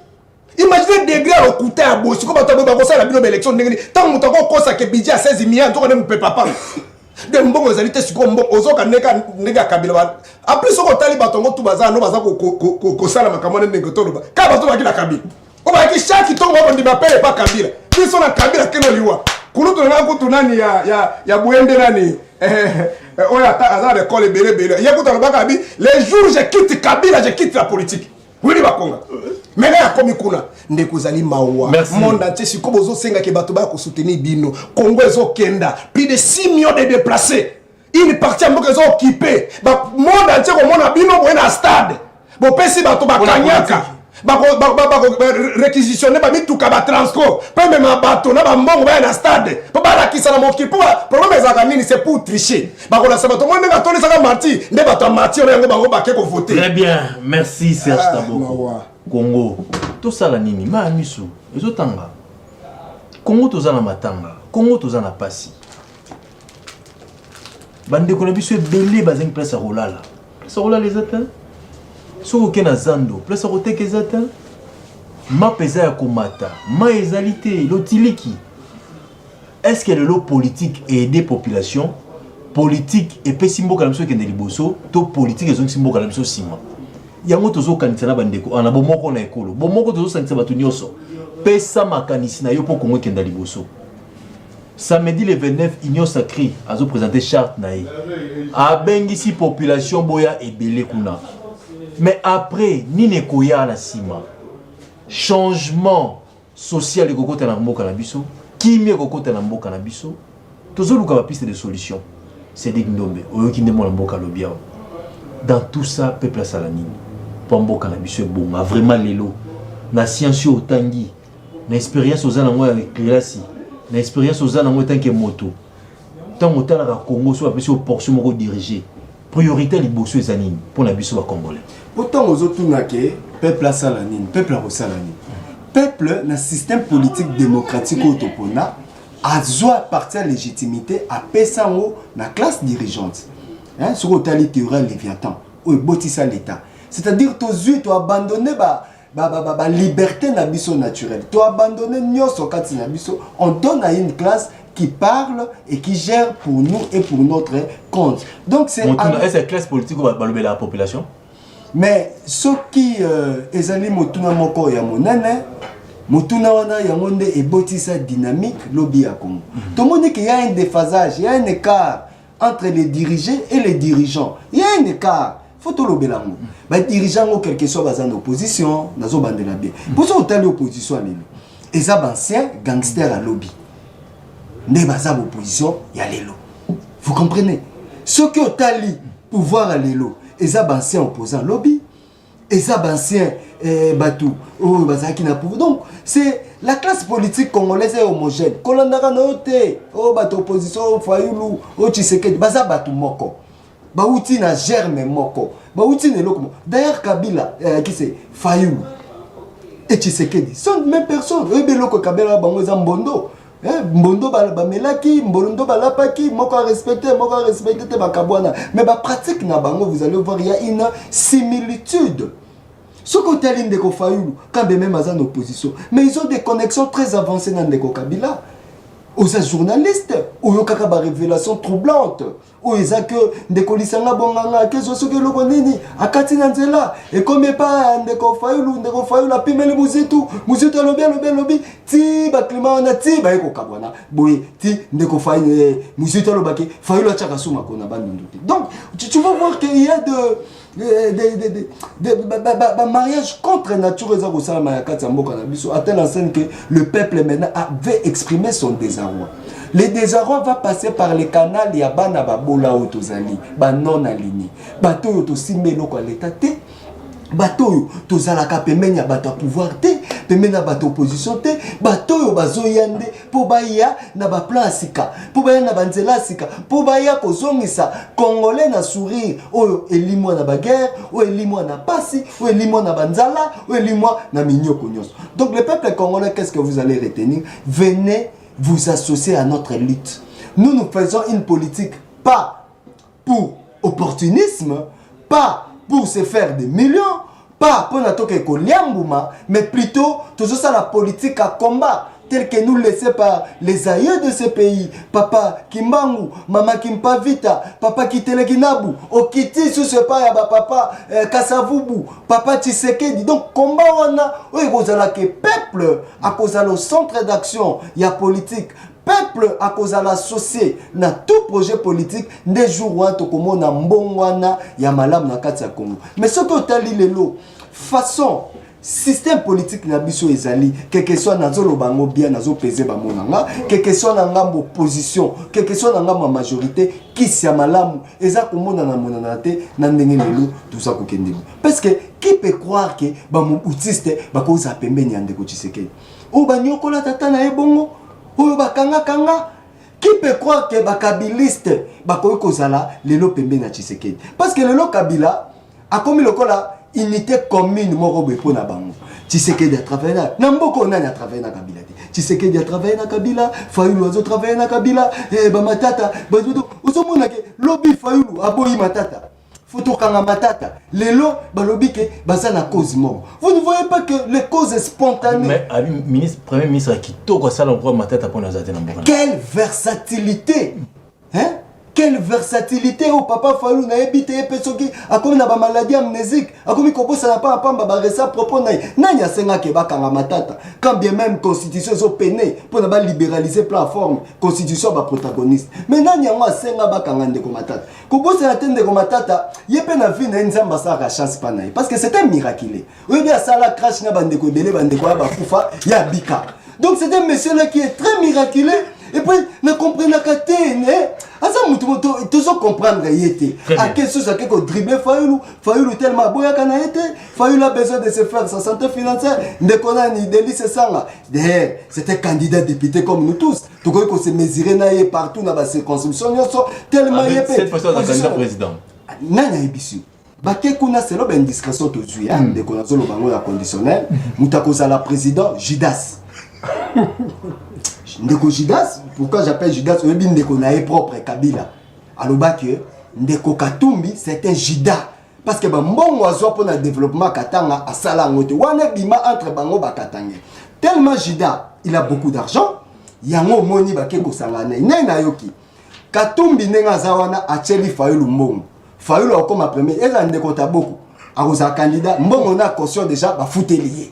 Imaginez des degrés au côté à Bosso, comme tu as dit, la élection, tant que tu as que budget à 16 milliards, tu ne peux pas. de mbongo ezali te siko mbongo ozoka ndenge Kabila en plus oko tali batongo tout baza no baza ko sala makambo ndenge toloba ka bato bakila Kabila o ba ki chaque tongo ba ndima pele pa Kabila biso na Kabila keno liwa kuluto na kutu nani ya Buyende nani oya aza de colle bele yekuta lobaka bi les jours je quitte Kabila je quitte la politique oui bakonga mais là comme kuna ndeko zali mawa monde entier siko bozo senga ke bato ba ko soutenir bino Congo ezo kenda plus de 6 millions de déplacés une partie à mboka ezo occupé ba monde entier ko mona bino bo na stade bo pesi bato ba kanyaka ba réquisitionner ba mituka ba transport pas même bato na ba mbongo ba na stade po ba la kisa na mokipo problème ezaka nini c'est pour tricher ba ko la sabato monde nga toni saka marti nde bato marti on yango bango ba ke ko voter. Très bien, merci Serge Taboko. Congo tout ça la nini ma misu ezotanga Congo toza na matanga Congo toza na pasi bande ko na biso ebele bazeng place à rolala les atteint soko ke na zando place à roter que atteint ma pesa ya komata ma ezalité lotiliki est-ce que le politique et aider population politique et pesimbo kana biso ke liboso to politique ezong simbo kana biso sima yango tozo kanisa na bandeko ana bomoko na ekolo bomoko tozo sanisa bato nyonso pesa makanisi na yo po Congo kenda liboso. Samedi le 29 Union Sacrée azo présenter charte na ye a bengisi population boya ebele kuna mais après nini koya na sima changement social ekokota na mboka na biso kimi ekokota na mboka na biso tozo luka ba piste de solution c'est dit ndombe oyoki ndemo na mboka lobiao dans tout ça peuple salanini Pombo cannabis bon, vraiment lelo. Na science au tangi, na expérience aux ans avec classe, na expérience aux ans en tant que moto. Tant au temps la Congo soit appelé au portion moko dirigé. Priorité les bosso et anines pour la biso congolais. Pourtant aux autres nake peuple salanine, peuple à salanine. Peuple na système politique démocratique au topona a zoa partir légitimité à pesango na classe dirigeante. Hein, sur au tali théorie Léviathan, ou botissa l'état. C'est-à-dire que tu as abandonné la liberté na biso naturelle. Tu as abandonné nyoso kati na biso. On donne à une classe qui parle et qui gère pour nous et pour notre compte. Donc c'est est-ce que classe politique va balober la population? Mais ce qui ezali motuna moko ya monene, motuna wana ya monde et botissa dynamique lobby à Congo. Tout le monde dit qu'il y a un déphasage, il y a un écart entre les dirigés et les dirigeants. Il y a un écart. Faut tout le bélango. Les dirigeants ont quelque chose en opposition, dans bande la bien. Pour ça, on a l'opposition à l'élu. Et ça, anciens gangsters à lobby. Mais dans l'opposition, il y a l'élo. Vous comprenez? Ceux qui ont le pouvoir à l'élo, et ça, anciens opposants lobby. Et ça, anciens batou, oh, bazaki na pouvoir. Donc, c'est la classe politique congolaise est homogène. Kolondaka note, oh, batou opposition, Fayoulou, oh, Tshisekedi, baza batou moko. Baouti na germe moko. Baouti ne loko. D'ailleurs Kabila qui c'est Fayou et Tshisekedi sont les mêmes personnes. Eux beloko Kabila bango za Mbondo. Mbondo ba melaki, Mbondo ba lapaki, moko respecté te bakabwana. Mais ba pratique na bango vous allez voir il y a une similitude. Ce côté l'Indeko Fayou quand même en opposition, mais ils ont des connexions très avancées dans Ndeko Kabila. Aux journalistes, où il y a des révélations troublantes, où il y a que des colisanga bonganga, que ce soit que le nini, à Katina Nzela, et comme il n'y a pas de Kofayoulou, la pime le Mouzitou, lobby, ti, climat, on a ti, bah, Kabwana, boy, ti, de Kofayoulou, Mouzitou, lobaki, Fayoulou, Tchakasuma, qu'on a banni. Donc, tu vas voir qu'il y a des mariages contre nature à telle enseigne que le peuple maintenant avait exprimé son désarroi. Le désarroi va passer par les canaux Yabana Babola Otozali, non aligné. Bateau Otosimé loko l'état te. Bateau Tozalaka Pemenya Bato pouvoir te. Pemena Bato opposition te. Bateau Bazo Yande. Pour Baya na ba plan sika. Pour Baya na banzela sika. Pour Baya kozongisa. Congolais na sourire. Oh elimwa na baguerre. Oh elimwa na pasi. Oh elimwa na banzala. Oh elimwa na minyoko nyos. Donc le peuple congolais, qu'est-ce que vous allez retenir? Venez vous associer à notre lutte. Nous faisons une politique pas pour opportunisme, pas pour se faire des millions, pas pour n'attendre que Koliambouma, mais plutôt toujours ça la politique à combat. tels que nous laissés par les aïeux de ce pays. Papa Kimbangu, Mama Kimpavita, Papa Kitelekinabu, Okiti Susepa, Papa Kasavubu, Papa Tshisekedi. Donc, combat on a, oui, vous avez que peuple, à cause de le centre d'action, il y a politique. Peuple, à cause de l'associé, dans tout projet politique, des jours où on a mbongwana, il y a malam na Katsa Congo. Mais ce que tu as dit, façon, système politique na biso ezali, quel que soit nazo lobango bien, nazo pesé ba monanga, quel que soit na ngambo opposition, quel que soit na ngambo majorité, qui s'y a malam, eza komona na monana te, na ndenge lelo, tout ça kokende. Parce que, qui peut croire que, ba mon autiste, ba koza pembe ni ande ko Tshisekedi. Ou ba nyokola tata na ebongo, ou ba kanga kanga. Qui peut croire que ba kabiliste, ba koyo kozala, lelo pembe na Tshisekedi. Parce que lelo Kabila, a commis le kola, unité commune moko bepo na bango. Tshisekedi a travaillé na Namboko nani a travaillé na Kabila. Tshisekedi a travaillé na Kabila, Fayulu a travaillé na Kabila, et ba matata, ba dodo, osomona ke lobby Fayulu aboyi matata. Photo kanga matata. Lelo ba lobby ke baza na cause mort. Vous ne voyez pas que les causes spontanées. Mais ministre premier ministre kitoko sala pour matata pour nazate na mboka. Quelle versatilité. Hein? Quelle versatilité au papa Fayulu na ebité pesoki akomi na ba maladie amnésique akomi kobosa na pa ba resa propos na nani asenga ke bakanga matata quand bien même constitution zo pené pour na ba libéraliser plateforme constitution ba protagoniste mais nani yango asenga bakanga ndeko matata kobosa na tende ko matata yepe na vie na nzamba sa ka chance pa na parce que c'était miraculé oui bien ça la crash na bande ko belé bande ko ba kufa ya bika donc c'est un monsieur là qui est très miraculé. Et puis, ne comprenez pas que tu dois comprendre yété. À quelle chose à quel dribbler Fayulu tellement boya kana été. Fayulu a besoin de se faire sa santé financière. Ne connaît ni délice ça. D'ailleurs, c'était candidat député comme nous tous. Tu vois qu'on se mesurer naïe partout dans la circonscription. Tellement yépé. Cette fois-ci, on a candidat président. Nana ebisu. Baké kuna c'est l'obé indiscrétion tout de suite. De connaissons le bango la conditionnel. Moutakosa la président Judas. Ndeko Judas, pourquoi j'appelle Judas? On dit Ndeko nae propre Kabila. Alors que Ndeko Katumbi c'est un Judas. Parce que bon oiseau pour le développement Katanga à Salangote. Wane bima entre bango bakatanga. Tellement Judas, il a beaucoup d'argent. Yango moni baké ko sangana. Nena yoki. Katumbi nenga zawana acheli Fayulu mbongo. Fayulu comme premier, et Ndeko Taboko. Arosa candidat, mbongo na caution déjà ba foutelier.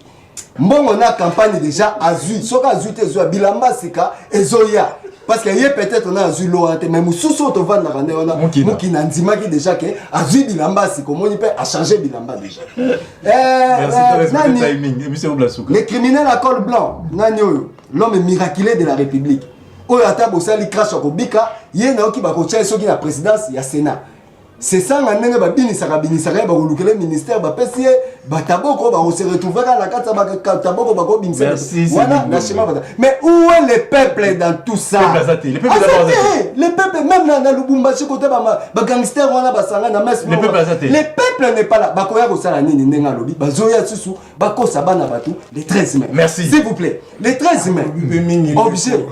Mbongo na campagne déjà azui soka azui te zo bilamba sika ezoya parce que yé peut-être on a azui lo ante mais mususu to vanda rande ona mukina nzima ki déjà que azui bilamba sika moni pe a changer bilamba déjà les criminels à col blanc nani oyo l'homme miraculé de la République oyo ata bosali crash ko bika yé na oki ba ko tcha soki na présidence ya Sénat. C'est ça, on a bini saka le ministère, bataboko, ba se retrouver dans la carte, bataboko, bako binisa. Merci. Voilà, mais où est le peuple dans tout ça? Le peuple, même dans le Lubumbashi, côté ba gangster, on a basanga na mes. Le peuple n'est pas là. Bakoya ko sala nini nenga lobi, bazoya susu, bako sabana batu, les 13 mai. Merci. S'il vous plaît, les 13 mai. Obligé.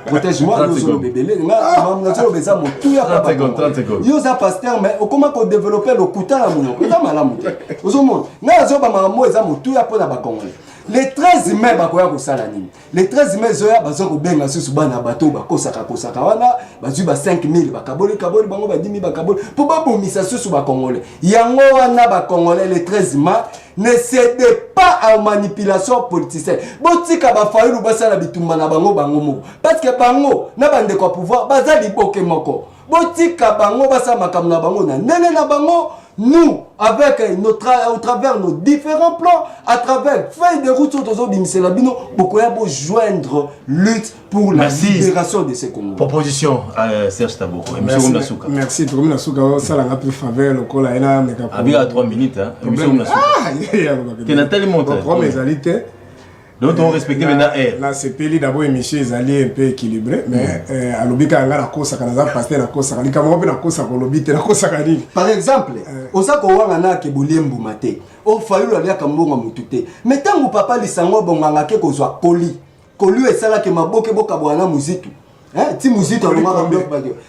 Protège-moi, nous bébé. Nga, 30 secondes. Yo za pasteur mais comment qu'on développer le kuta la munoko za malamu te ozomona na zo ba mamo eza mutu ya pona ba congolais les 13 mai bakoya ko sala nini les 13 mai zoya bazo ko benga susu bana bato ba kosaka wana bazu ba 5000 bakaboli bango ba 10000 bakaboli pour ba bomisa susu ba congolais yango wana ba congolais les 13 mai ne cédez pas à manipulation politicienne botika ba Fayulu basala bitumba na bango moko parce que bango na bande ko pouvoir bazali boke moko botika bango basa makambo na bango na nene na bango nous avec au travers nos différents plans à travers feuille de route autour de bino bokoya bo joindre lutte pour la libération de ces Congolais. Proposition à Serge Taboko. Merci tout le monde ça l'a plus faveur le cola ena mais abi à 3 minutes hein. Tu n'as tellement monté. Donc on respecte maintenant air. Là c'est pays d'abord émission les alliés un peu équilibré mais à l'obika ngara kosa kana passer na kosa kana kama na kosa ko lobite na kosa kana. Par exemple, osako wanga na ke bolembu mate. O Fayulu alia kambonga mutute. Mais tangu papa lisango bonganga ke kozwa koli. Koli esala ke maboke boka bwana muzitu. Timuzito a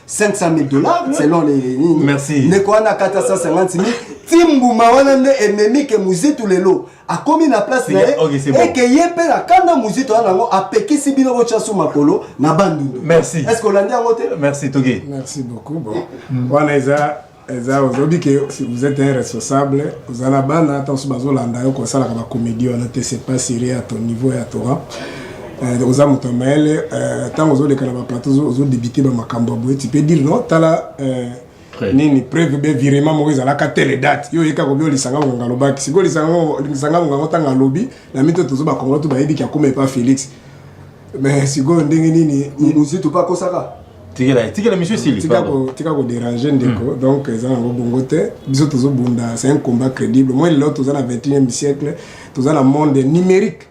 500 000 $, selon les... Merci. Nekwana 450 000. Timbuma wana ennemi que Muzito lelo. A combien la place là et que yepé la kanda Muzito anango a peki sibino bo chasu makolo na bandundu. Merci. Est-ce qu'on l'a dit à côté? Merci Togué. Merci beaucoup. Bon. Wana eza aujourd'hui que si vous êtes un responsable, vous en avez attention bazo landa yo ko sala ka comédie on ne c'est pas sérieux à ton niveau et à toi. Aux amutomel tant aux autres canaba plateau aux débuter ba makambo boy tu peux dire non tala nini preuve be virement mo ezala ka telle date yo yeka ko bio lisanga ngalo baki siko lisanga ngalo tanga lobi na mito tozo ba kongo to ba yebi ki akome pas Félix mais siko ndenge nini Muzito pas kosaka Tika monsieur Sili. Tika ko déranger ndeko donc ça en bongote biso tozo bunda c'est un combat crédible moi là tozo na 21e siècle tozo na monde numérique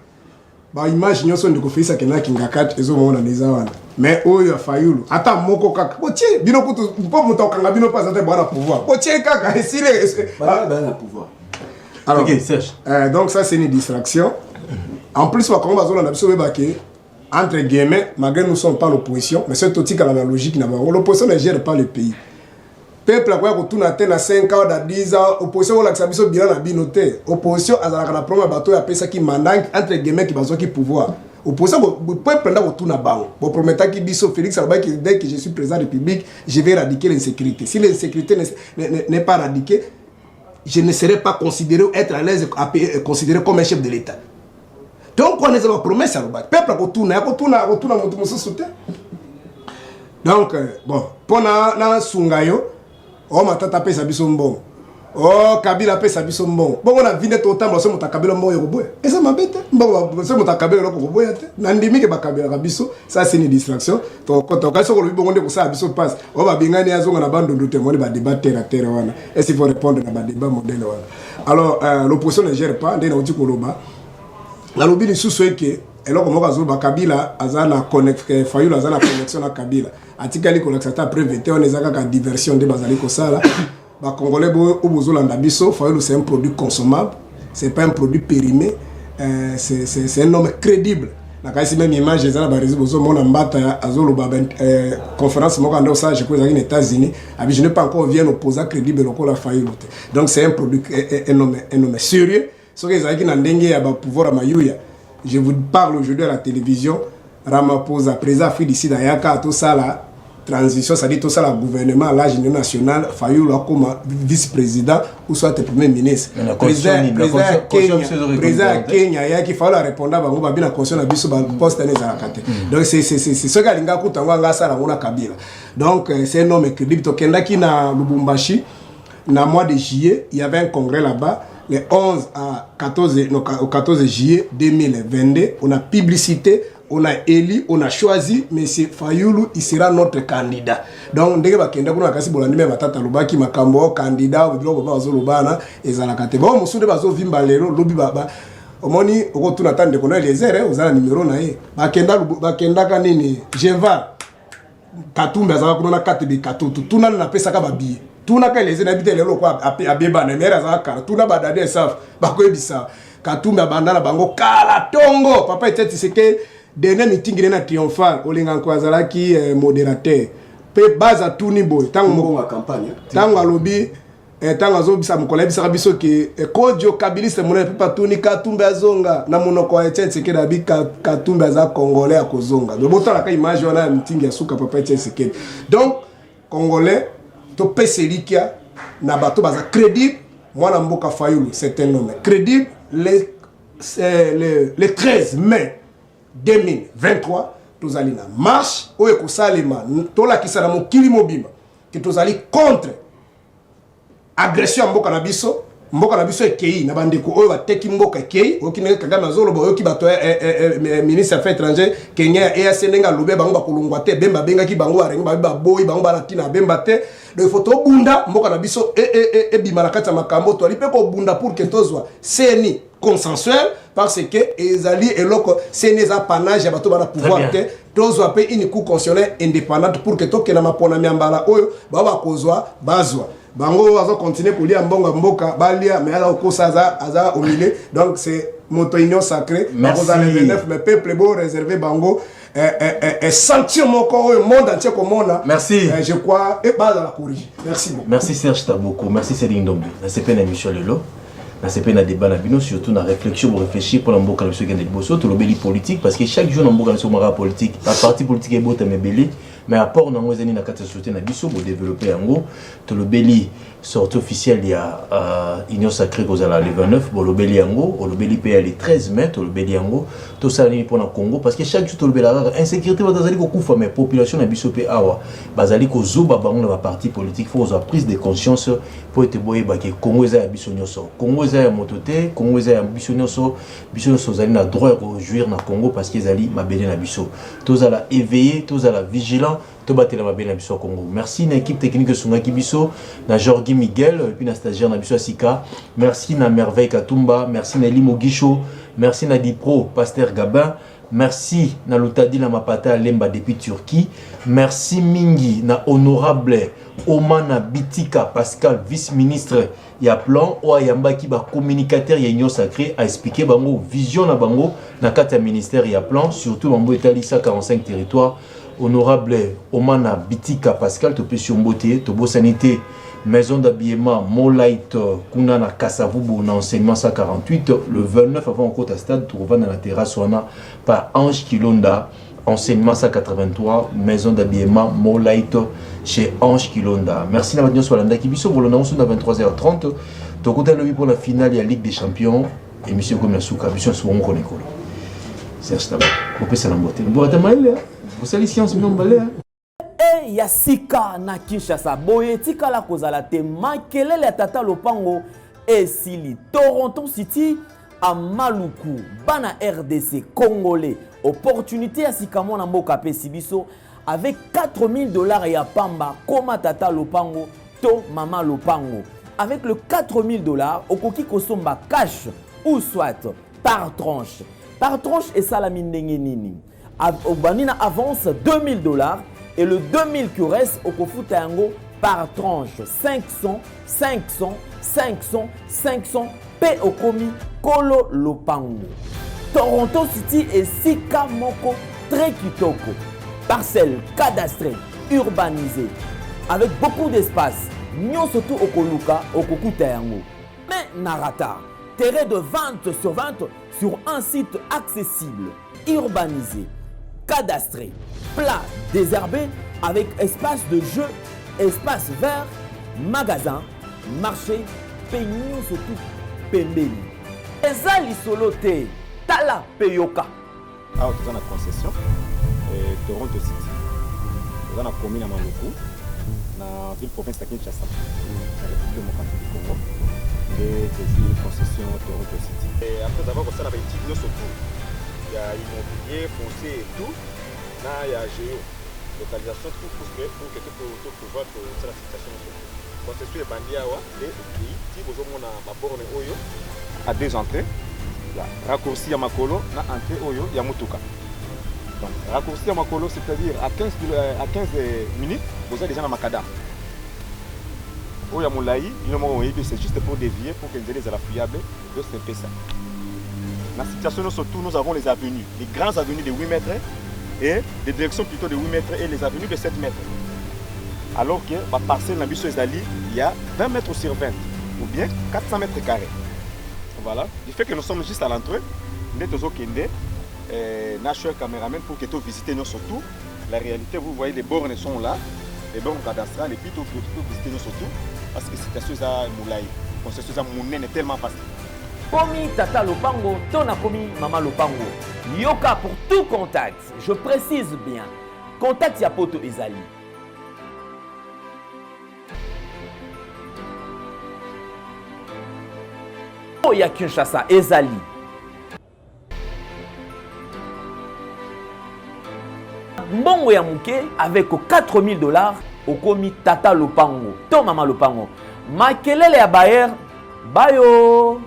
ba image nyoso ndeko fisa kena kinga 4 ezo mona neza wana mais oyo Fayulu ata moko kaka potie bino kutu mpo mutokanga bino pas ata bwana pouvoir potie kaka esile ba pouvoir. Alors OK, sèche. Donc ça c'est une distraction en plus wa komba zo na biso bebake entre guillemets, malgré nous ne sommes pas l'opposition, mais c'est aussi la logique. L'opposition ne gère pas le pays. Le peuple a tout à 5 ans, 10 ans, l'opposition a la bilan à binoté. L'opposition a la première bateau à ça qui mandant entre guillemets qui besoin qui pouvoir. L'opposition, le peuple a tout à bas. Vous promettez que Bisso Félix dès que je suis président de la République, je vais éradiquer l'insécurité. Si l'insécurité n'est pas éradiquée, je ne serai pas considéré être à l'aise, considéré comme un chef de l'État. Donc on est en promesse à l'objet. Peuple a retourné mon soutien. Donc bon, pendant Sungayo, on m'a tapé sa bison bon. Oh Kabila paie sa bison bon. Bon on a vu net autant parce que mon Kabila bon yoboy. Et ça m'embête. Bon parce que mon Kabila yoboy. Nandimi que Kabila biso, ça c'est une distraction. Donc quand on se retrouve bon on dit que ça biso passe. On va bien gagner azonga na bande de témoins va débattre terre à terre wana. Est-ce qu'il faut répondre à débat modèle wana. Alors l'opposition ne gère pas, ndé na uti koloba. La lobby de sous-souhait que, alors comme on a Kabila, Azana connecte, Fayulu Azana connexion à Kabila. Atikali connecta après 21 on est à diversion de Bazali Kosala. Bah Congolais au Bozolanda Bisso, Fayulu c'est un produit consommable, c'est pas un produit périmé, c'est un homme crédible. La quasi même image des Alabariz Bozo mon ambata Azolo Baben conférence moi quand ça je crois aux États-Unis, je n'ai pas encore vient opposant crédible au la Fayulu. Donc c'est un produit un homme sérieux. Ce que Zaki Nandenge a pouvoir à Mayuya. Je vous parle aujourd'hui à la télévision. Ramaphosa, président d'ici d'Ayaka, tout ça la transition, ça dit tout ça le gouvernement, l'âge national, Fayulu comme vice-président ou soit premier ministre. Président Kenya, il y a qui fallait répondre à Bango bien la conscience à Bissou poste à donc c'est ce que l'Inga Koutanga ça la Kabila. Donc c'est un homme crédible. Tokendaki na Lubumbashi, na mois de juillet, il y avait un congrès là-bas. Le 11 au 14 juillet 2022, on a publicité, on a élu, on a choisi M. Fayulu, il sera notre candidat. Donc, dès que on a cassé pour l'anime, matata lubaki makambo candidat, ou bien on va lubana et zalakate. Bon, on soude bazo vimbalero, lobi baba. Omoni, on retourne attendre de connaître les airs, on a un numéro naé. Bakenda kanini, Jevar, Katumba, zalakuna kate de katutu, tout n'a pas ça babi. Tout n'a qu'à les habiter les locaux à Béba, mais tout n'a pas d'adresse, ça va ça. Katumba bandana bango kala tongo. Papa était c'est que dernier meeting il est triomphal. Olinga Kwazala qui modérateur. Pe base à tout niveau. Tango la campagne. Tango lobby. Tango zo bisa mkola bisa biso que kodio kabiliste mona pe patuni Katumba zonga na monoko a était c'est que dabi Katumba za congolais à kozonga. Le bota la image on a meeting ya suka papa était c'est que donc congolais to peselikia na bato baza crédible moi na mboka Fayulu c'est un homme crédible le 13 mai 2023 tozali na marche oyo kosalema tolakisa na mokili mobimba que tozali contre agression mboka na biso ekei na bandeko oyo bateki mboka ekei okine Kagame azolo boyo ki bato ministre affaires étrangères Kenya et asenenga lobe bango bakolongwa te bemba benga ki bango arenga ba boy bango balatina bemba te donc photo bunda mboka na biso e bimala kata makambo to ali pe ko bunda pour que tozwa seni consensuel parce que ezali eloko seni za panage bato bana pouvoir te tozwa pe une cour constitutionnelle indépendante pour que toke na mapona miambala oyo baba kozwa bazwa bango va continuer pour lire mbonga mboka balia mais ala okosa aza au milieu donc c'est moto union sacré. Merci. Vous allez 29, mais peuple beau réservé bango. Sentir mon corps, le monde entier comme on a. Merci. Je crois, et pas dans la corrige. Merci beaucoup. Merci Serge Taboko, merci Céline Dombi. C'est pas une émission Lelo. C'est pas un débat na bino, surtout une réflexion pour réfléchir pour l'emboka de de bosso, tout le béli politique, parce que chaque jour l'emboka de mara politique, la partie politique est beau mais belli, mais apport dans les années na carte société na biso pour développer en gros, tout le béli sortie officielle il y a Union Sacrée aux ala le 29, bon le béli en gros, le béli paye les 13 mètres, le béli en gros, tout ça ni pour le Congo, parce que chaque jour tout le béli insécurité va dans ko kufa mais population na biso pe awa, bazali ko zoba bango la partie politique, faut avoir prise de conscience pour être boye ba que Congo za biso nyoso, Congo za mototé, Congo za biso nyoso zali na droit de jouir na Congo parce qu'ils ali mabele na biso, tous ala éveillé, tous ala vigilant. To batela mabele na biso Congo. Merci na équipe technique Sunga Kibiso, na Jorgi Miguel, et puis na stagiaire na biso Asika. Merci na Merveille Katumba, merci na Limo Guicho, merci na Dipro Pasteur Gabin, merci na Lutadi la Mapata Lemba depuis Turquie, merci mingi na honorable Omana Bitika Pascal, vice-ministre ya plan o ayamba ki ba communicateur ya Union Sacrée a expliqué bango vision na bango na kata ministère ya plan, surtout bango etalisa 45 territoires. Honorable Omana Bitika Pascal, tu peux sur beauté, tu beau sanité, maison d'habillement, Molight, Kuna na Kasavubu, na enseignement 148, le 29 avant au côté stade, tu revends dans la terrasse, on a par Ange Kilonda, enseignement 183, maison d'habillement, Molight, chez Ange Kilonda. Merci à votre Solanda Kibiso, pour l'annonce à 23h30, tu côté le pour la finale, il y a Ligue des Champions, émission comme la Souka, émission sur mon Konekolo. C'est un on peut s'en emboîter. Vous avez mal, vous savez, science, non, balai. Et ya sika na Kinshasa boye tikala kozala te makelele ya tata lopango esili Toronto City à Maluku bana RDC congolais opportunité ya sika mona mboka pe sibiso avec $4000 ya pamba koma tata lopango to mama lopango avec le $4000 okoki kosomba cash ou soit par tranche et salamine ndenge nini Obanina avance $2000 et le 2000 qui reste au Kofuta Yango par tranche 500, 500, 500, 500 P Okomi Kolo Lopango. Toronto City et Sika Moko très kitoko. Parcelle cadastrée, urbanisée, avec beaucoup d'espace. Nyon surtout au Koluka, au Kokuta Yango. Mais Narata, terrain de 20 sur 20 sur un site accessible, urbanisé. Cadastré, plat désherbé avec espace de jeu, espace vert, magasin, marché, peignon surtout pembeni. Ezali solote, tala peyoka. Alors tu as une concession, Toronto City. Tu as une commune à Maluku, dans la ville province de Kinshasa, dans la République du Congo. Et une concession Toronto City. Et après avoir fait ça, on avait une surtout. Il y a immobilier, foncier et tout. Là, il y a géo, localisation, tout pour que tu puisses pouvoir faire la situation. Concession est bandit et si vous avez une borne à deux entrées, raccourci à Makolo, na entrée Oyo, il y a Mutuka. Donc, raccourci à Makolo, c'est-à-dire à 15 minutes, vous êtes déjà dans Makada. Oyo Moulaï, c'est juste pour dévier, pour que les élèves soient fiables, de se ça. Dans la situation, surtout, nous avons les avenues, les grandes avenues de 8 mètres et des directions plutôt de 8 mètres et les avenues de 7 mètres. Alors que la parcelle dans Bissau Ezali, il y a 20 mètres sur 20 ou bien 400 mètres carrés. Voilà. Du fait que nous sommes juste à l'entrée, nous sommes au caméraman pour que tu visites nous surtout. La réalité, vous voyez, les bornes sont là, les bornes cadastrales, et puis tu peux visiter nous surtout parce que c'est quelque chose à Moulaï. C'est quelque chose à Mounen est tellement facile. Komi Tata Lopango, Tona Komi Mama Lopango. Yoka pour tout contact. Je précise bien. Contact Yapoto Ezali. Oya Kinshasa Ezali. Mbongo ya muke avec $4000 au Komi Tata Lopango. To Mama Lopango. Makelele ya Bayer. Bayo.